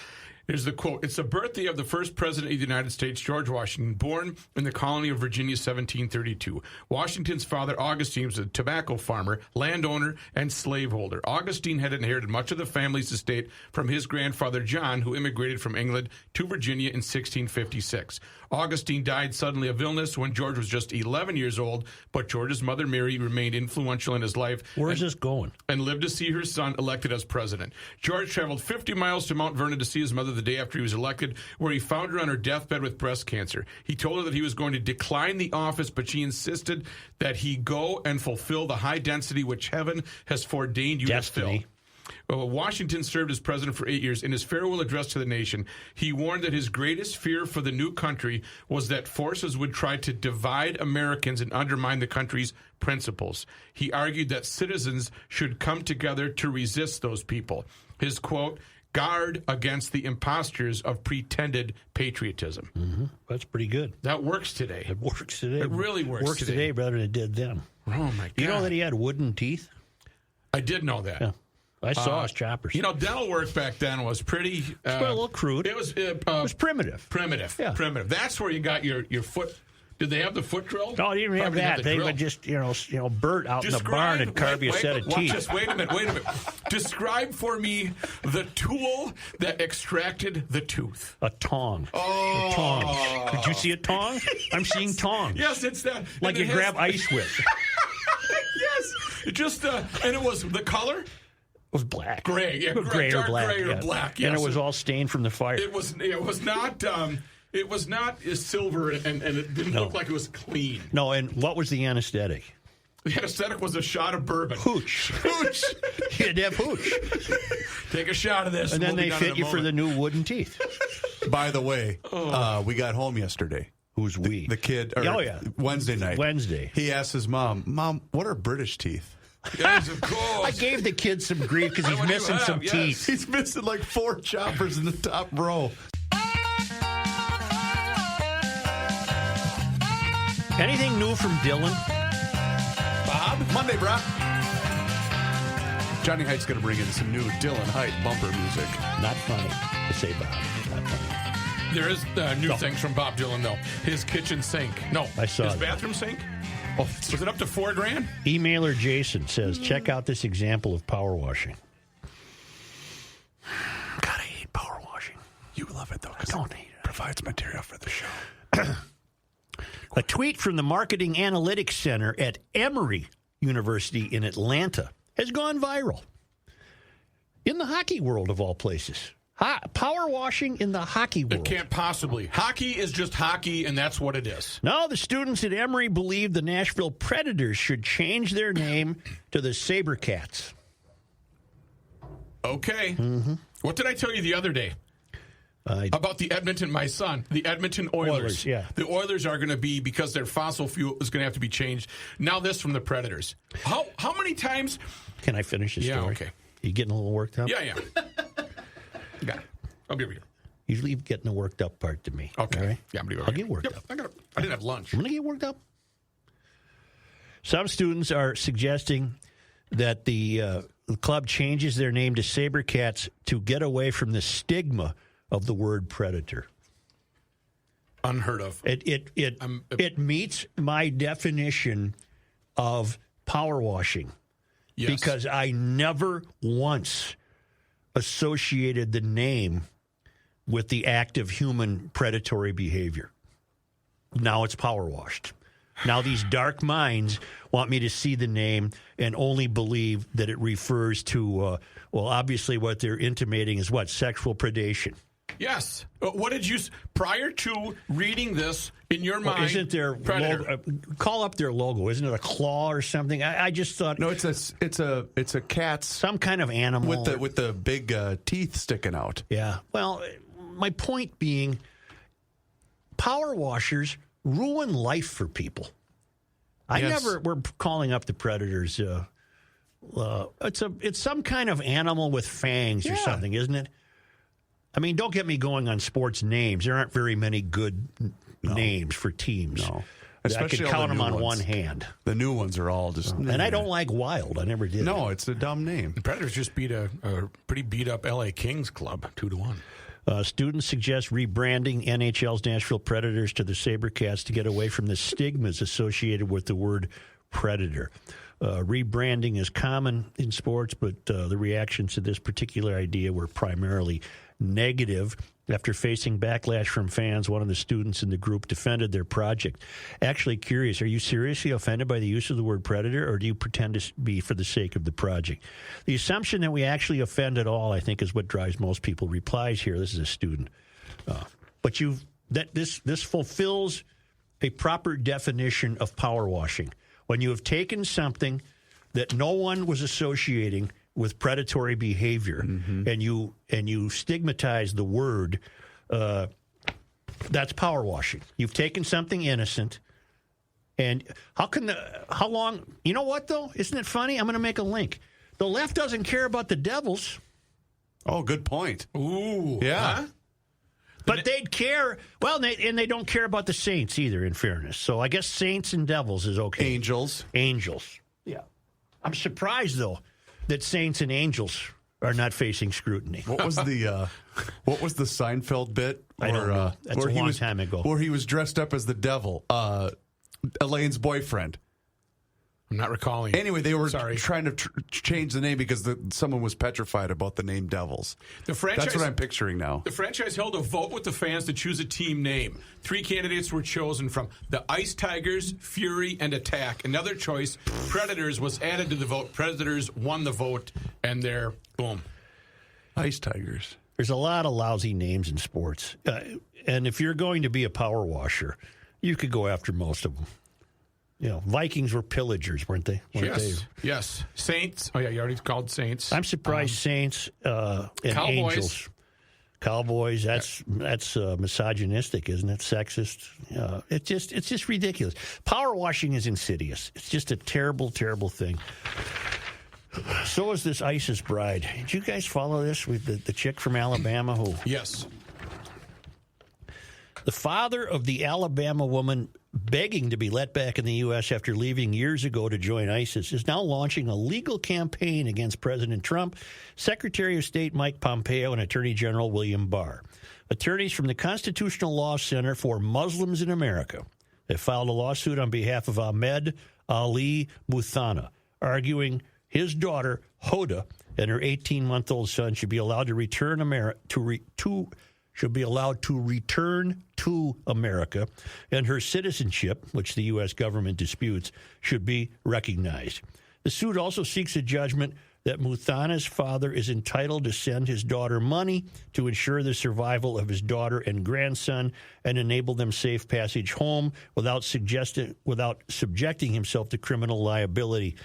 Here's the quote. It's the birthday of the first president of the United States, George Washington, born in the colony of Virginia, 1732. Washington's father, Augustine, was a tobacco farmer, landowner, and slaveholder. Augustine had inherited much of the family's estate from his grandfather, John, who immigrated from England to Virginia in 1656. Augustine died suddenly of illness when George was just 11 years old, but George's mother, Mary, remained influential in his life. Where's this going? And lived to see her son elected as president. George traveled 50 miles to Mount Vernon to see his mother the day after he was elected, where he found her on her deathbed with breast cancer. He told her that he was going to decline the office, but she insisted that he go and fulfill the high density which heaven has foreordained you to fill. Washington served as president for 8 years. In his farewell address to the nation, he warned that his greatest fear for the new country was that forces would try to divide Americans and undermine the country's principles. He argued that citizens should come together to resist those people. His quote, guard against the impostures of pretended patriotism. Mm-hmm. That's pretty good. That works today. It works today. It really works Works today better than it did then. Oh, my God. You know that he had wooden teeth? I did know that. Yeah. I saw his choppers. You know, dental work back then was pretty... a little crude. It was primitive. Primitive. Yeah. Primitive. That's where you got your foot... Did they have the foot drill? No, they didn't have Probably that. They drill. would just, Bert out in the barn and carve you a set of teeth. Just wait a minute. Describe for me the tool that extracted the tooth. A tong. Oh. A tong. Did you see a tong? I'm seeing tongs. Yes, it's that. Like you grab ice with. Yes. It just, and it was the color? It was black. Gray, yeah. Gray or black. Gray or black, yes. And it was all stained from the fire. It was not... It was not silver, and it didn't look like it was clean. No, and what was the anesthetic? The anesthetic was a shot of bourbon. Hooch. Hooch. You had to have hooch. Take a shot of this. And then we'll they fit you for the new wooden teeth. By the way, we got home yesterday. Who's we? The kid. Wednesday night. Wednesday. He asked his Mom, what are British teeth? Yes, of course. I gave the kid some grief because he's missing some teeth. He's missing like 4 choppers in the top row. Anything new from Dylan? Bob? Monday, brah. Johnny Hyde's going to bring in some new Dylan Hyde bumper music. Not funny to say Bob. Not funny. There is new things from Bob Dylan, though. His kitchen sink. No. I saw his that. bathroom sink? Oh, was it up to $4,000? Emailer Jason says, check out this example of power washing. God, I hate power washing. You love it, though. I don't hate it. Provides material for the show. A tweet from the Marketing Analytics Center at Emory University in Atlanta has gone viral. In the hockey world, of all places. Power washing in the hockey world. It can't possibly. Hockey is just hockey, and that's what it is. No, the students at Emory believe the Nashville Predators should change their name to the Sabercats. Okay. Mm-hmm. What did I tell you the other day? About the Edmonton Oilers. Yeah. The Oilers are going to be, because their fossil fuel is going to have to be changed. Now this from the Predators. How many times? Can I finish the story? Yeah, okay. You getting a little worked up? Yeah. Got it. I'll be over here. You leave getting the worked up part to me. Okay. All right? Yeah, I'm going to be over I'll here. get worked Yep, up. I didn't have lunch. I'm going to get worked up. Some students are suggesting that the club changes their name to Sabercats to get away from the stigma of the word predator. Unheard of. It meets my definition of power washing. Yes. Because I never once associated the name with the act of human predatory behavior. Now it's power washed. Now these dark minds want me to see the name and only believe that it refers to, obviously what they're intimating is what? Sexual predation. Yes. What did you, prior to reading this in your mind? Isn't there logo, call up their logo? Isn't it a claw or something? I just thought no. It's a cat's some kind of animal with the big teeth sticking out. Yeah. Well, my point being, power washers ruin life for people. We're calling up the Predators. It's some kind of animal with fangs or something, isn't it? I mean, don't get me going on sports names. There aren't very many good names for teams. No. Especially I could count them on one hand. The new ones are all just... And I don't like Wild. I never did. No, it's a dumb name. The Predators just beat a pretty beat-up L.A. Kings club, 2-1. Students suggest rebranding NHL's Nashville Predators to the SaberCats to get away from the stigmas associated with the word predator. Rebranding is common in sports, but the reactions to this particular idea were primarily negative. After facing backlash from fans, one of the students in the group defended their project. Actually curious, are you seriously offended by the use of the word predator, or do you pretend to be for the sake of the project? The assumption that we actually offend at all, I think, is what drives most people. Replies here, this is a student. But this fulfills a proper definition of power washing. When you have taken something that no one was associating with predatory behavior, and you stigmatize the word, that's power washing. You've taken something innocent, and how long? You know what though? Isn't it funny? I'm going to make a link. The left doesn't care about the Devils. Oh, good point. Ooh, yeah. Huh? But they'd care. Well, they don't care about the Saints either, in fairness. So I guess Saints and Devils is okay. Angels. Yeah. I'm surprised, though, that Saints and Angels are not facing scrutiny. What was the Seinfeld bit? I don't know. That's a long time ago. Where he was dressed up as the devil, Elaine's boyfriend. I'm not recalling. Anyway, they were trying to change the name because someone was petrified about the name Devils. That's what I'm picturing now. The franchise held a vote with the fans to choose a team name. 3 candidates were chosen from the Ice Tigers, Fury, and Attack. Another choice, Predators, was added to the vote. Predators won the vote, and they're boom. Ice Tigers. There's a lot of lousy names in sports. And if you're going to be a power washer, you could go after most of them. You know, Vikings were pillagers, weren't they? Yes. Saints. Oh, yeah, you already called Saints. I'm surprised Saints and Cowboys. Angels. Cowboys, that's misogynistic, isn't it? Sexist. It's just ridiculous. Power washing is insidious. It's just a terrible, terrible thing. So is this ISIS bride. Did you guys follow this with the chick from Alabama who... Yes. The father of the Alabama woman begging to be let back in the U.S. after leaving years ago to join ISIS is now launching a legal campaign against President Trump, Secretary of State Mike Pompeo, and Attorney General William Barr. Attorneys from the Constitutional Law Center for Muslims in America have filed a lawsuit on behalf of Ahmed Ali Muthana, arguing his daughter, Hoda, and her 18-month-old son should be allowed to return to America, and her citizenship, which the U.S. government disputes, should be recognized. The suit also seeks a judgment that Muthana's father is entitled to send his daughter money to ensure the survival of his daughter and grandson and enable them safe passage home without subjecting himself to criminal liability.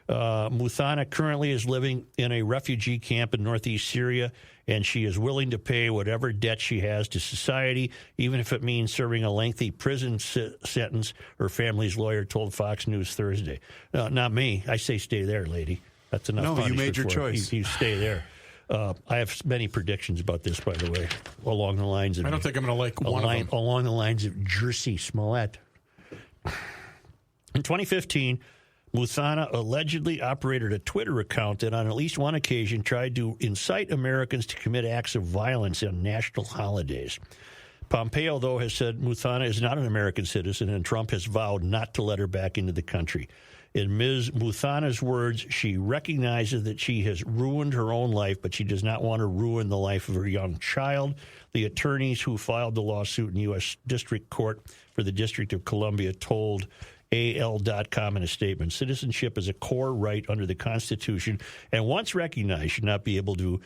Muthana currently is living in a refugee camp in northeast Syria, and she is willing to pay whatever debt she has to society, even if it means serving a lengthy prison sentence, her family's lawyer told Fox News Thursday. Not me. I say stay there, lady. That's enough punishment. No, you made your choice. You stay there. I have many predictions about this, by the way, along the lines of... I don't think I'm going to like one of them. Along the lines of Jersey Smollett. In 2015... Muthana allegedly operated a Twitter account that on at least one occasion tried to incite Americans to commit acts of violence on national holidays. Pompeo, though, has said Muthana is not an American citizen, and Trump has vowed not to let her back into the country. In Ms. Muthana's words, she recognizes that she has ruined her own life, but she does not want to ruin the life of her young child. The attorneys who filed the lawsuit in U.S. District Court for the District of Columbia told AL.com in a statement, citizenship is a core right under the Constitution, and once recognized should not be able to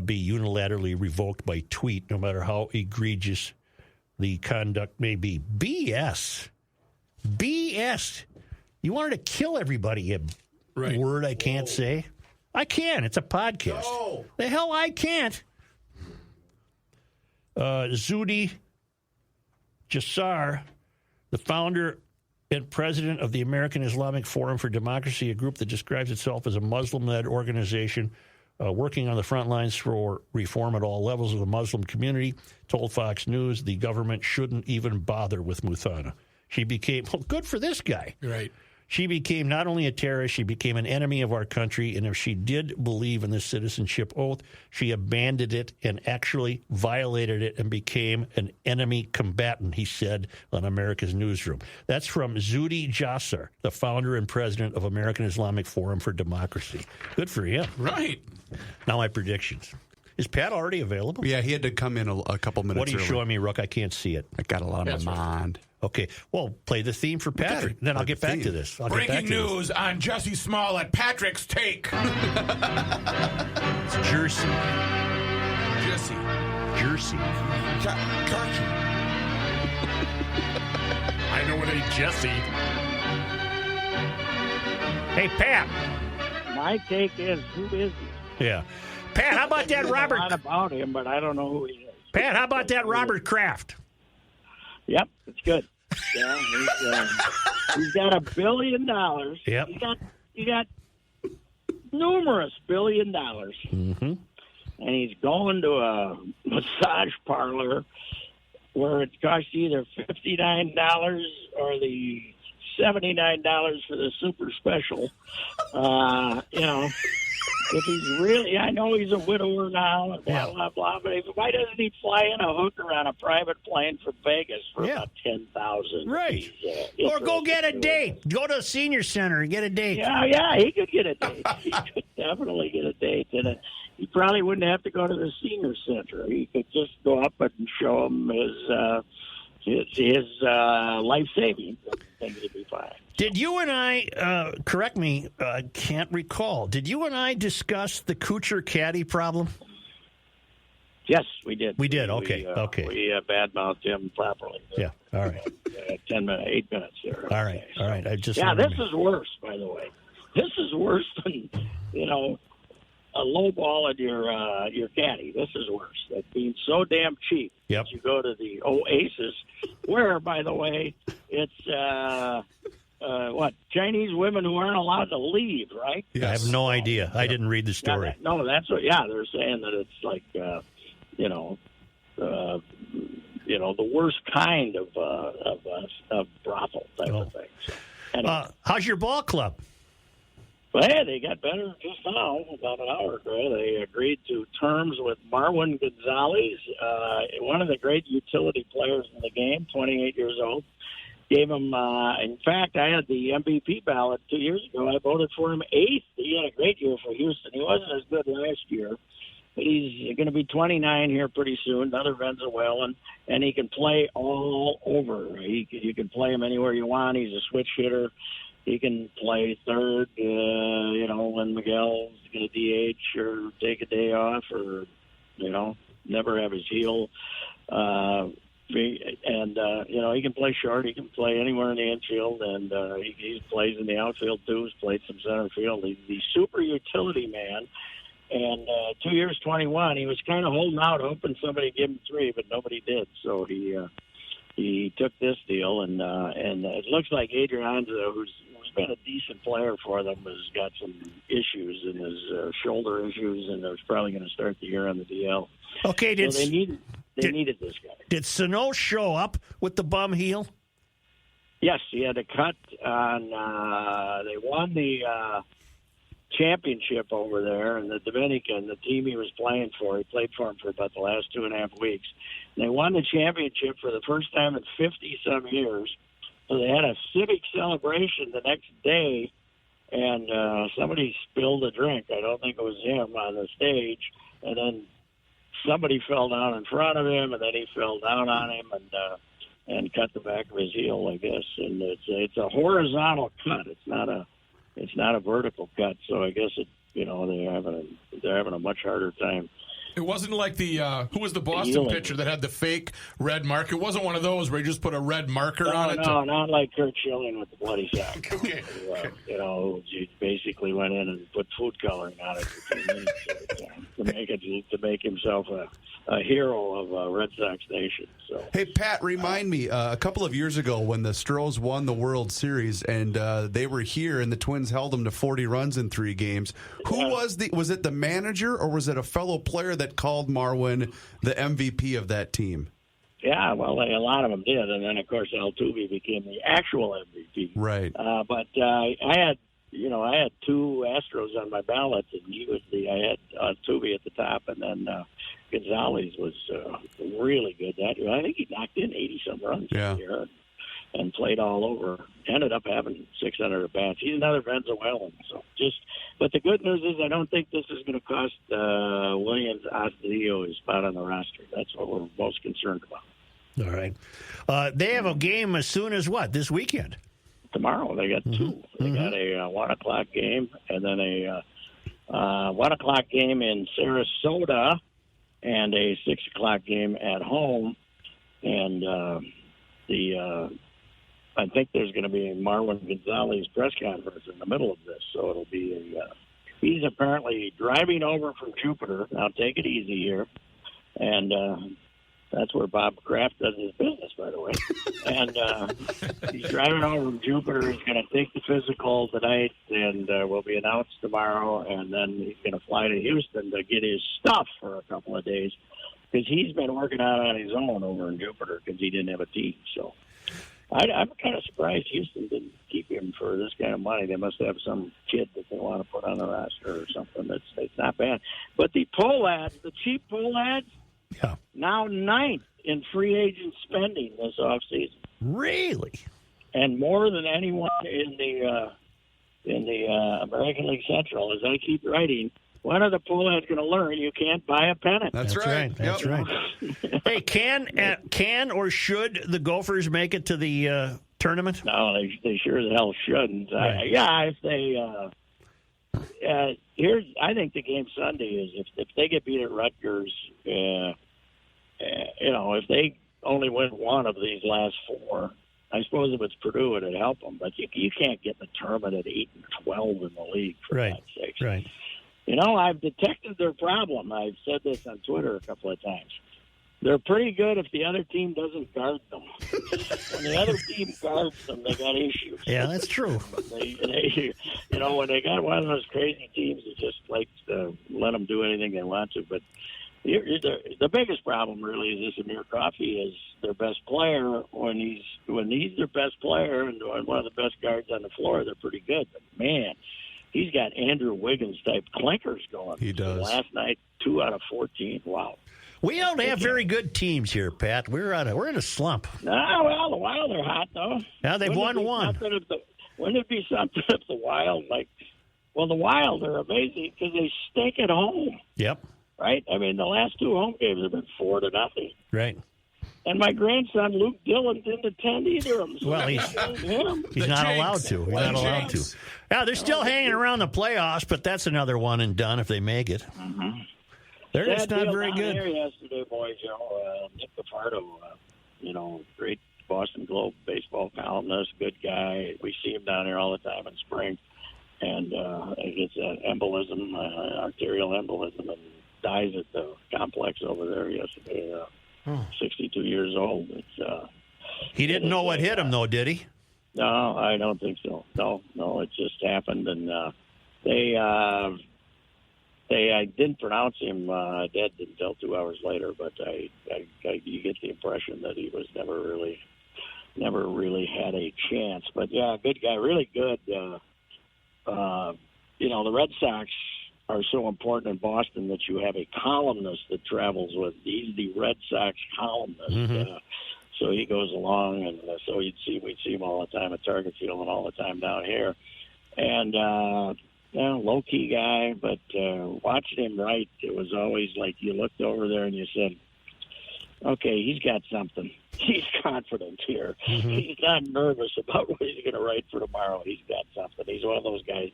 be unilaterally revoked by tweet, no matter how egregious the conduct may be. BS. You wanted to kill everybody, a word I can't say? I can. It's a podcast. No. The hell I can't. Zuhdi Jasser, the founder and president of the American Islamic Forum for Democracy, a group that describes itself as a Muslim-led organization working on the front lines for reform at all levels of the Muslim community, told Fox News the government shouldn't even bother with Muthana. She became, good for this guy. Right. She became not only a terrorist, she became an enemy of our country. And if she did believe in the citizenship oath, she abandoned it and actually violated it and became an enemy combatant, he said on America's Newsroom. That's from Zuhdi Jasser, the founder and president of American Islamic Forum for Democracy. Good for him. Right. Now my predictions. Is Pat already available? Yeah, he had to come in a couple minutes What are you early. showing me, Rook? I can't see it. I got a lot on my mind. Okay, well, play the theme for Patrick. Then I'll get back to this. Breaking news on Jesse Smollett. Patrick's take. It's Jersey. Jersey. I know it ain't Jesse. Hey, Pat. My take is, who is he? Yeah. Pat, how about that Robert? A lot about him, but I don't know who he is. Pat, how about that Robert Kraft? Yep, it's good. Yeah, he's got $1 billion. Yep. He got numerous $1 billion. Mm-hmm. And he's going to a massage parlor where it costs either $59 or the $79 for the super special. If he's really, I know he's a widower now and blah, blah, blah, but why doesn't he fly in a hooker on a private plane from Vegas for about $10,000? Right. Or go get a date. Go to a senior center and get a date. Yeah, he could get a date. He could definitely get a date. And he probably wouldn't have to go to the senior center. He could just go up and show him his life savings. I think he'd be fine. Did you and I, correct me, I can't recall, did you and I discuss the Kuchar caddy problem? Yes, we did. We did, okay. We badmouthed him properly. Yeah, all right. 8 minutes there. All right. I just this is worse, by the way. This is worse than, a low ball at your caddy. This is worse. That being so damn cheap that you go to the Oasis, where, by the way, it's Chinese women who aren't allowed to leave, right? Yes. I have no idea. I didn't read the story. That's what. Yeah, they're saying that it's like, the worst kind of brothel type of thing. So, anyway. How's your ball club? Well, hey, they got better just now, about an hour ago. They agreed to terms with Marwin Gonzalez, one of the great utility players in the game, 28 years old. Gave him, in fact, I had the MVP ballot 2 years ago. I voted for him 8th. He had a great year for Houston. He wasn't as good last year, but he's going to be 29 here pretty soon, another Venezuelan, and he can play all over. You can play him anywhere you want. He's a switch hitter. He can play third, when Miguel's going to DH or take a day off or, never have his heel. He can play short. He can play anywhere in the infield, and he plays in the outfield, too. He's played some center field. He's the super utility man. And 2 years, 21, he was kind of holding out, hoping somebody would give him 3, but nobody did. So he took this deal, and it looks like Adrian Anza, who's been a decent player for them, has got some issues in his shoulder issues, and is probably going to start the year on the DL. Okay, so they needed this guy. Did Sano show up with the bum heel? Yes, he had a cut on. They won the championship over there, and the Dominican, the team he was playing for, he played for him for about the last 2.5 weeks. And they won the championship for the first time in 50-some years. So they had a civic celebration the next day, and somebody spilled a drink. I don't think it was him on the stage. And then somebody fell down in front of him, and then he fell down on him and cut the back of his heel, I guess. And it's a horizontal cut. It's not a vertical cut. So I guess they're having a much harder time. It wasn't like who was the Boston pitcher that had the fake red mark? It wasn't one of those where you just put a red marker on it? No, not like Kurt Schilling with the bloody sack. Okay. He basically went in and put food coloring on it for 2 minutes to make himself a hero of Red Sox Nation. So. Hey, Pat, remind me, a couple of years ago when the Stros won the World Series and they were here and the Twins held them to 40 runs in 3 games, who was it the manager or was it a fellow player that called Marwin the MVP of that team? Yeah, well, a lot of them did, and then of course Altuve became the actual MVP. Right. But I had 2 Astros on my ballot, and I had Altuve at the top, and then Gonzalez was really good that year. I think he knocked in 80-some runs that year and played all over. Ended up having 600 at bats. He's another Venezuelan. But the good news is I don't think this is going to cost Williams Astudillo his spot on the roster. That's what we're most concerned about. All right. They have a game as soon as what? This weekend? Tomorrow. They got 2. They got a 1 o'clock game and then a 1 o'clock game in Sarasota and a 6 o'clock game at home. And I think there's going to be a Marwin Gonzalez press conference in the middle of this. So it'll be he's apparently driving over from Jupiter. Now take it easy here. And that's where Bob Kraft does his business, by the way. And he's driving over from Jupiter. He's going to take the physical tonight and will be announced tomorrow. And then he's going to fly to Houston to get his stuff for a couple of days because he's been working out on his own over in Jupiter because he didn't have a team. So I'm kind of surprised Houston didn't keep him for this kind of money. They must have some kid that they want to put on the roster or something. It's not bad. But the pull ads, the cheap pull ads, now 9th in free agent spending this offseason. Really? And more than anyone in the American League Central. As I keep writing, when are the pull ads going to learn you can't buy a pennant? That's right. That's right. Hey, can or should the Gophers make it to the tournament? No, they sure as hell shouldn't. Right. If they I think the game Sunday is if they get beat at Rutgers, if they only win one of these last 4, I suppose if it's Purdue, it'd help them. But you can't get the tournament at 8 and 12 in the league, for God's sakes. Right. I've detected their problem. I've said this on Twitter a couple of times. They're pretty good if the other team doesn't guard them. When the other team guards them, they got issues. Yeah, that's true. They when they got one of those crazy teams that just likes to let them do anything they want to. But the biggest problem really is this Amir Coffey is their best player. When he's their best player and one of the best guards on the floor, they're pretty good. But, man, he's got Andrew Wiggins-type clinkers going. He does. Last night, 2 out of 14. Wow. We don't have very good teams here, Pat. We're in a slump. No, well, the Wild are hot, though. Now they've won one. Wouldn't it be something if the Wild, the Wild are amazing because they stink at home. Yep. Right? I mean, the last 2 home games have been 4-0. Right. And my grandson, Luke Dillon, didn't attend either of them. So well, he's not allowed to. He's not allowed to. Yeah, they're still hanging around the playoffs, but that's another one and done if they make it. Mm-hmm. They're just not very good. There yesterday, boys, Nick Cafardo, great Boston Globe baseball columnist, good guy. We see him down here all the time in spring. And he gets an embolism, arterial embolism, and dies at the complex over there yesterday. 62 years old. He didn't know what hit him, though, did he? No, I don't think so. No, it just happened, and I didn't pronounce him dead until 2 hours later. But you get the impression that he was never really had a chance. But yeah, good guy, really good. The Red Sox are so important in Boston that you have a columnist that travels with. He's the Red Sox columnist. Mm-hmm. So he goes along, and so we'd see him all the time at Target Field and all the time down here. And low-key guy, but watching him write, it was always like you looked over there and you said, okay, he's got something. He's confident here. Mm-hmm. He's not nervous about what he's going to write for tomorrow. He's got something. He's one of those guys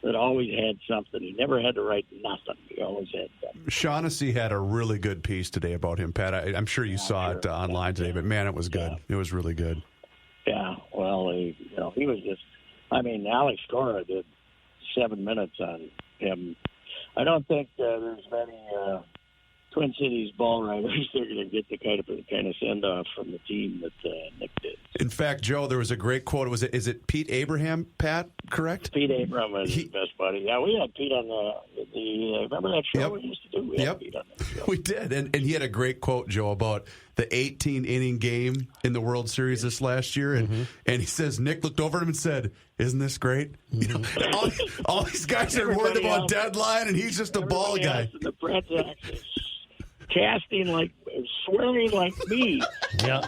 that always had something. He never had to write nothing. He always had something. Shaughnessy had a really good piece today about him, Pat. I'm sure you saw it online today, but man, it was good. Yeah. It was really good. Yeah, well, he was just, Alex Cora did 7 minutes on him. I don't think there's many Twin Cities ball riders that are going to get the kind of send off from the team that Nick did. In fact, Joe, there was a great quote. Is it Pete Abraham, Pat? Correct? Pete Abraham was his best buddy. Yeah, we had Pete on remember that show we used to do? We had Yep. Pete on that show. We did. And he had a great quote, Joe, about the 18-inning game in the World Series this last year. And he says, Nick looked over at him and said, isn't this great? You know, all these guys are worried about deadline, and he's just a ball guy. The Red Sox is casting like, swearing like me. Yeah.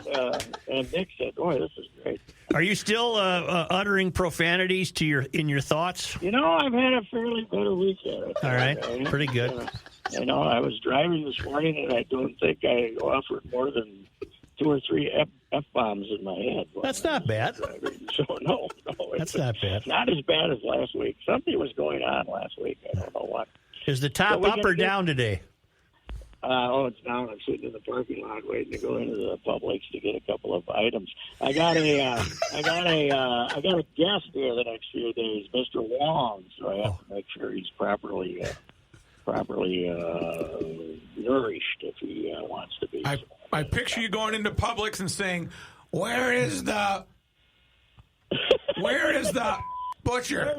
And Nick said, boy, this is great. Are you still uttering profanities in your thoughts? You know, I've had a fairly better weekend. All right, pretty good. You know, I was driving this morning, and I don't think I offered more than 2 or 3 F-bombs in my head. That's not bad. So, no. That's not bad. Not as bad as last week. Something was going on last week. I don't know what. Is the top up or down today? It's down. I'm sitting in the parking lot waiting to go into the Publix to get a couple of items. I got a guest here the next few days, Mr. Wong. So I have to make sure he's properly nourished if he wants to be. I picture you going into Publix and saying, "Where is the butcher?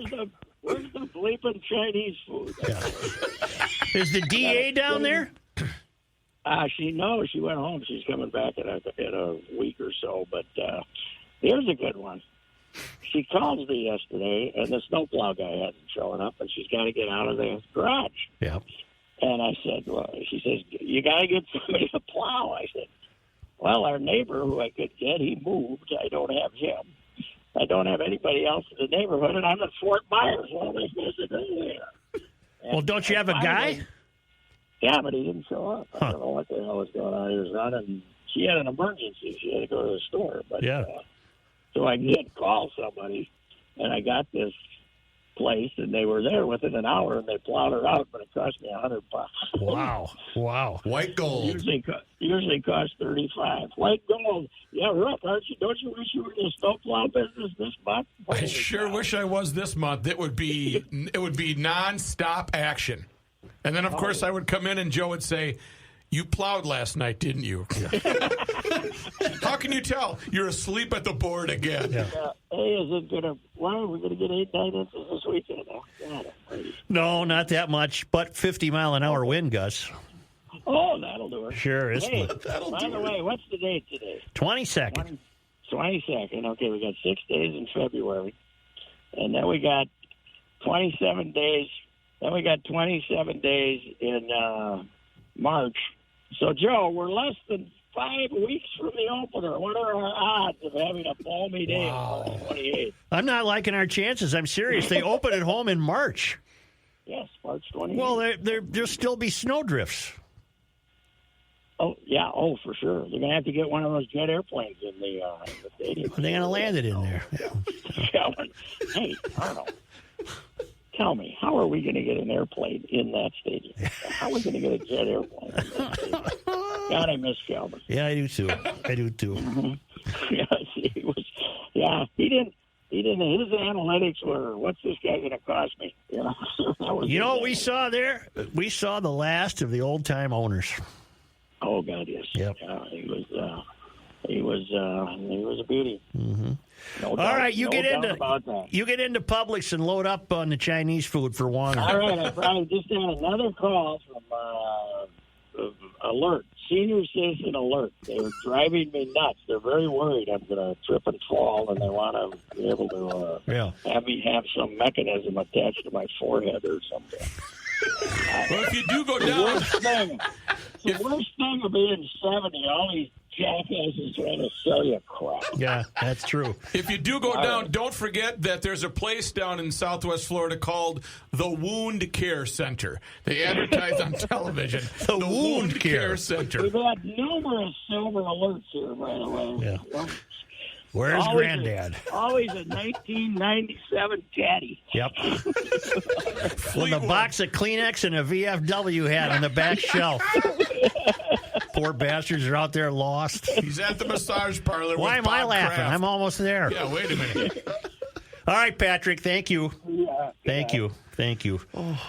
Where's the bleeping Chinese food?" Is the DA down there? She went home. She's coming back in a week or so. But here's a good one. She calls me yesterday, and the snowplow guy hasn't shown up, and she's got to get out of the garage. Yeah. And I said, well, she says, you got to get somebody to plow. I said, well, our neighbor who I could get, he moved. I don't have him. I don't have anybody else in the neighborhood, and I'm at Fort Myers. Well, they visit earlier. Well, don't you have a guy? Yeah, but he didn't show up. I don't know what the hell was going on. He was running. She had an emergency. She had to go to the store. But, so I did call somebody, and I got this place, and they were there within an hour, and they plowed her out, but it cost me $100. Wow. White gold. Usually costs $35. White gold. Yeah, Rook, don't you wish you were in the snowplow business this month? I sure wish I was this month. It would be nonstop action. And then, of course, I would come in and Joe would say, "You plowed last night, didn't you?" How can you tell? You're asleep at the board again. Hey, why are we going to get 8-9 inches this weekend? No, not that much, but 50-mile-an-hour wind gusts. Oh, that'll do it. Sure is. Hey, by the way, what's the date today? 22nd. 22nd. Okay, we got 6 days in February. And then we got 27 days. Then we got 27 days in March. So, Joe, we're less than 5 weeks from the opener. What are our odds of having a balmy day on March 28th? I'm not liking our chances. I'm serious. They open at home in March. Yes, March 28th. Well, there'll still be snowdrifts. Oh, yeah. Oh, for sure. They're going to have to get one of those jet airplanes in the stadium. They're going to land it in there. Yeah. Hey, Arnold, tell me, how are we going to get an airplane in that stadium? How are we going to get a jet airplane in that stadium? God, I miss Calvin. Yeah, I do too. Mm-hmm. He didn't. His analytics were, what's this guy going to cost me? You know what we saw there? We saw the last of the old-time owners. Oh, God, yes. Yep. He was a beauty. Mm-hmm. No All doubt, right, you no get doubt into about that. you get into Publix and load up on the Chinese food for one. All right, I probably just had another call from Alert, Senior Citizen Alert. They're driving me nuts. They're very worried I'm going to trip and fall, and they want to be able to have me have some mechanism attached to my forehead or something. Well, if you do go down, the worst thing of being 70, all these jackasses trying to sell you crap. Yeah, that's true. If you do go down, don't forget that there's a place down in Southwest Florida called the Wound Care Center. They advertise on television. The Wound Care Center. We've had numerous silver alerts here, by the way. Yeah. Where's Granddad? Always a 1997 caddy. Yep. With a box of Kleenex and a VFW hat on the back shelf. Poor bastards are out there lost. He's at the massage parlor. Why am I laughing? Kraft. I'm almost there. Yeah, wait a minute. All right, Patrick. Thank you. Yeah. Thank you. Thank you. Oh.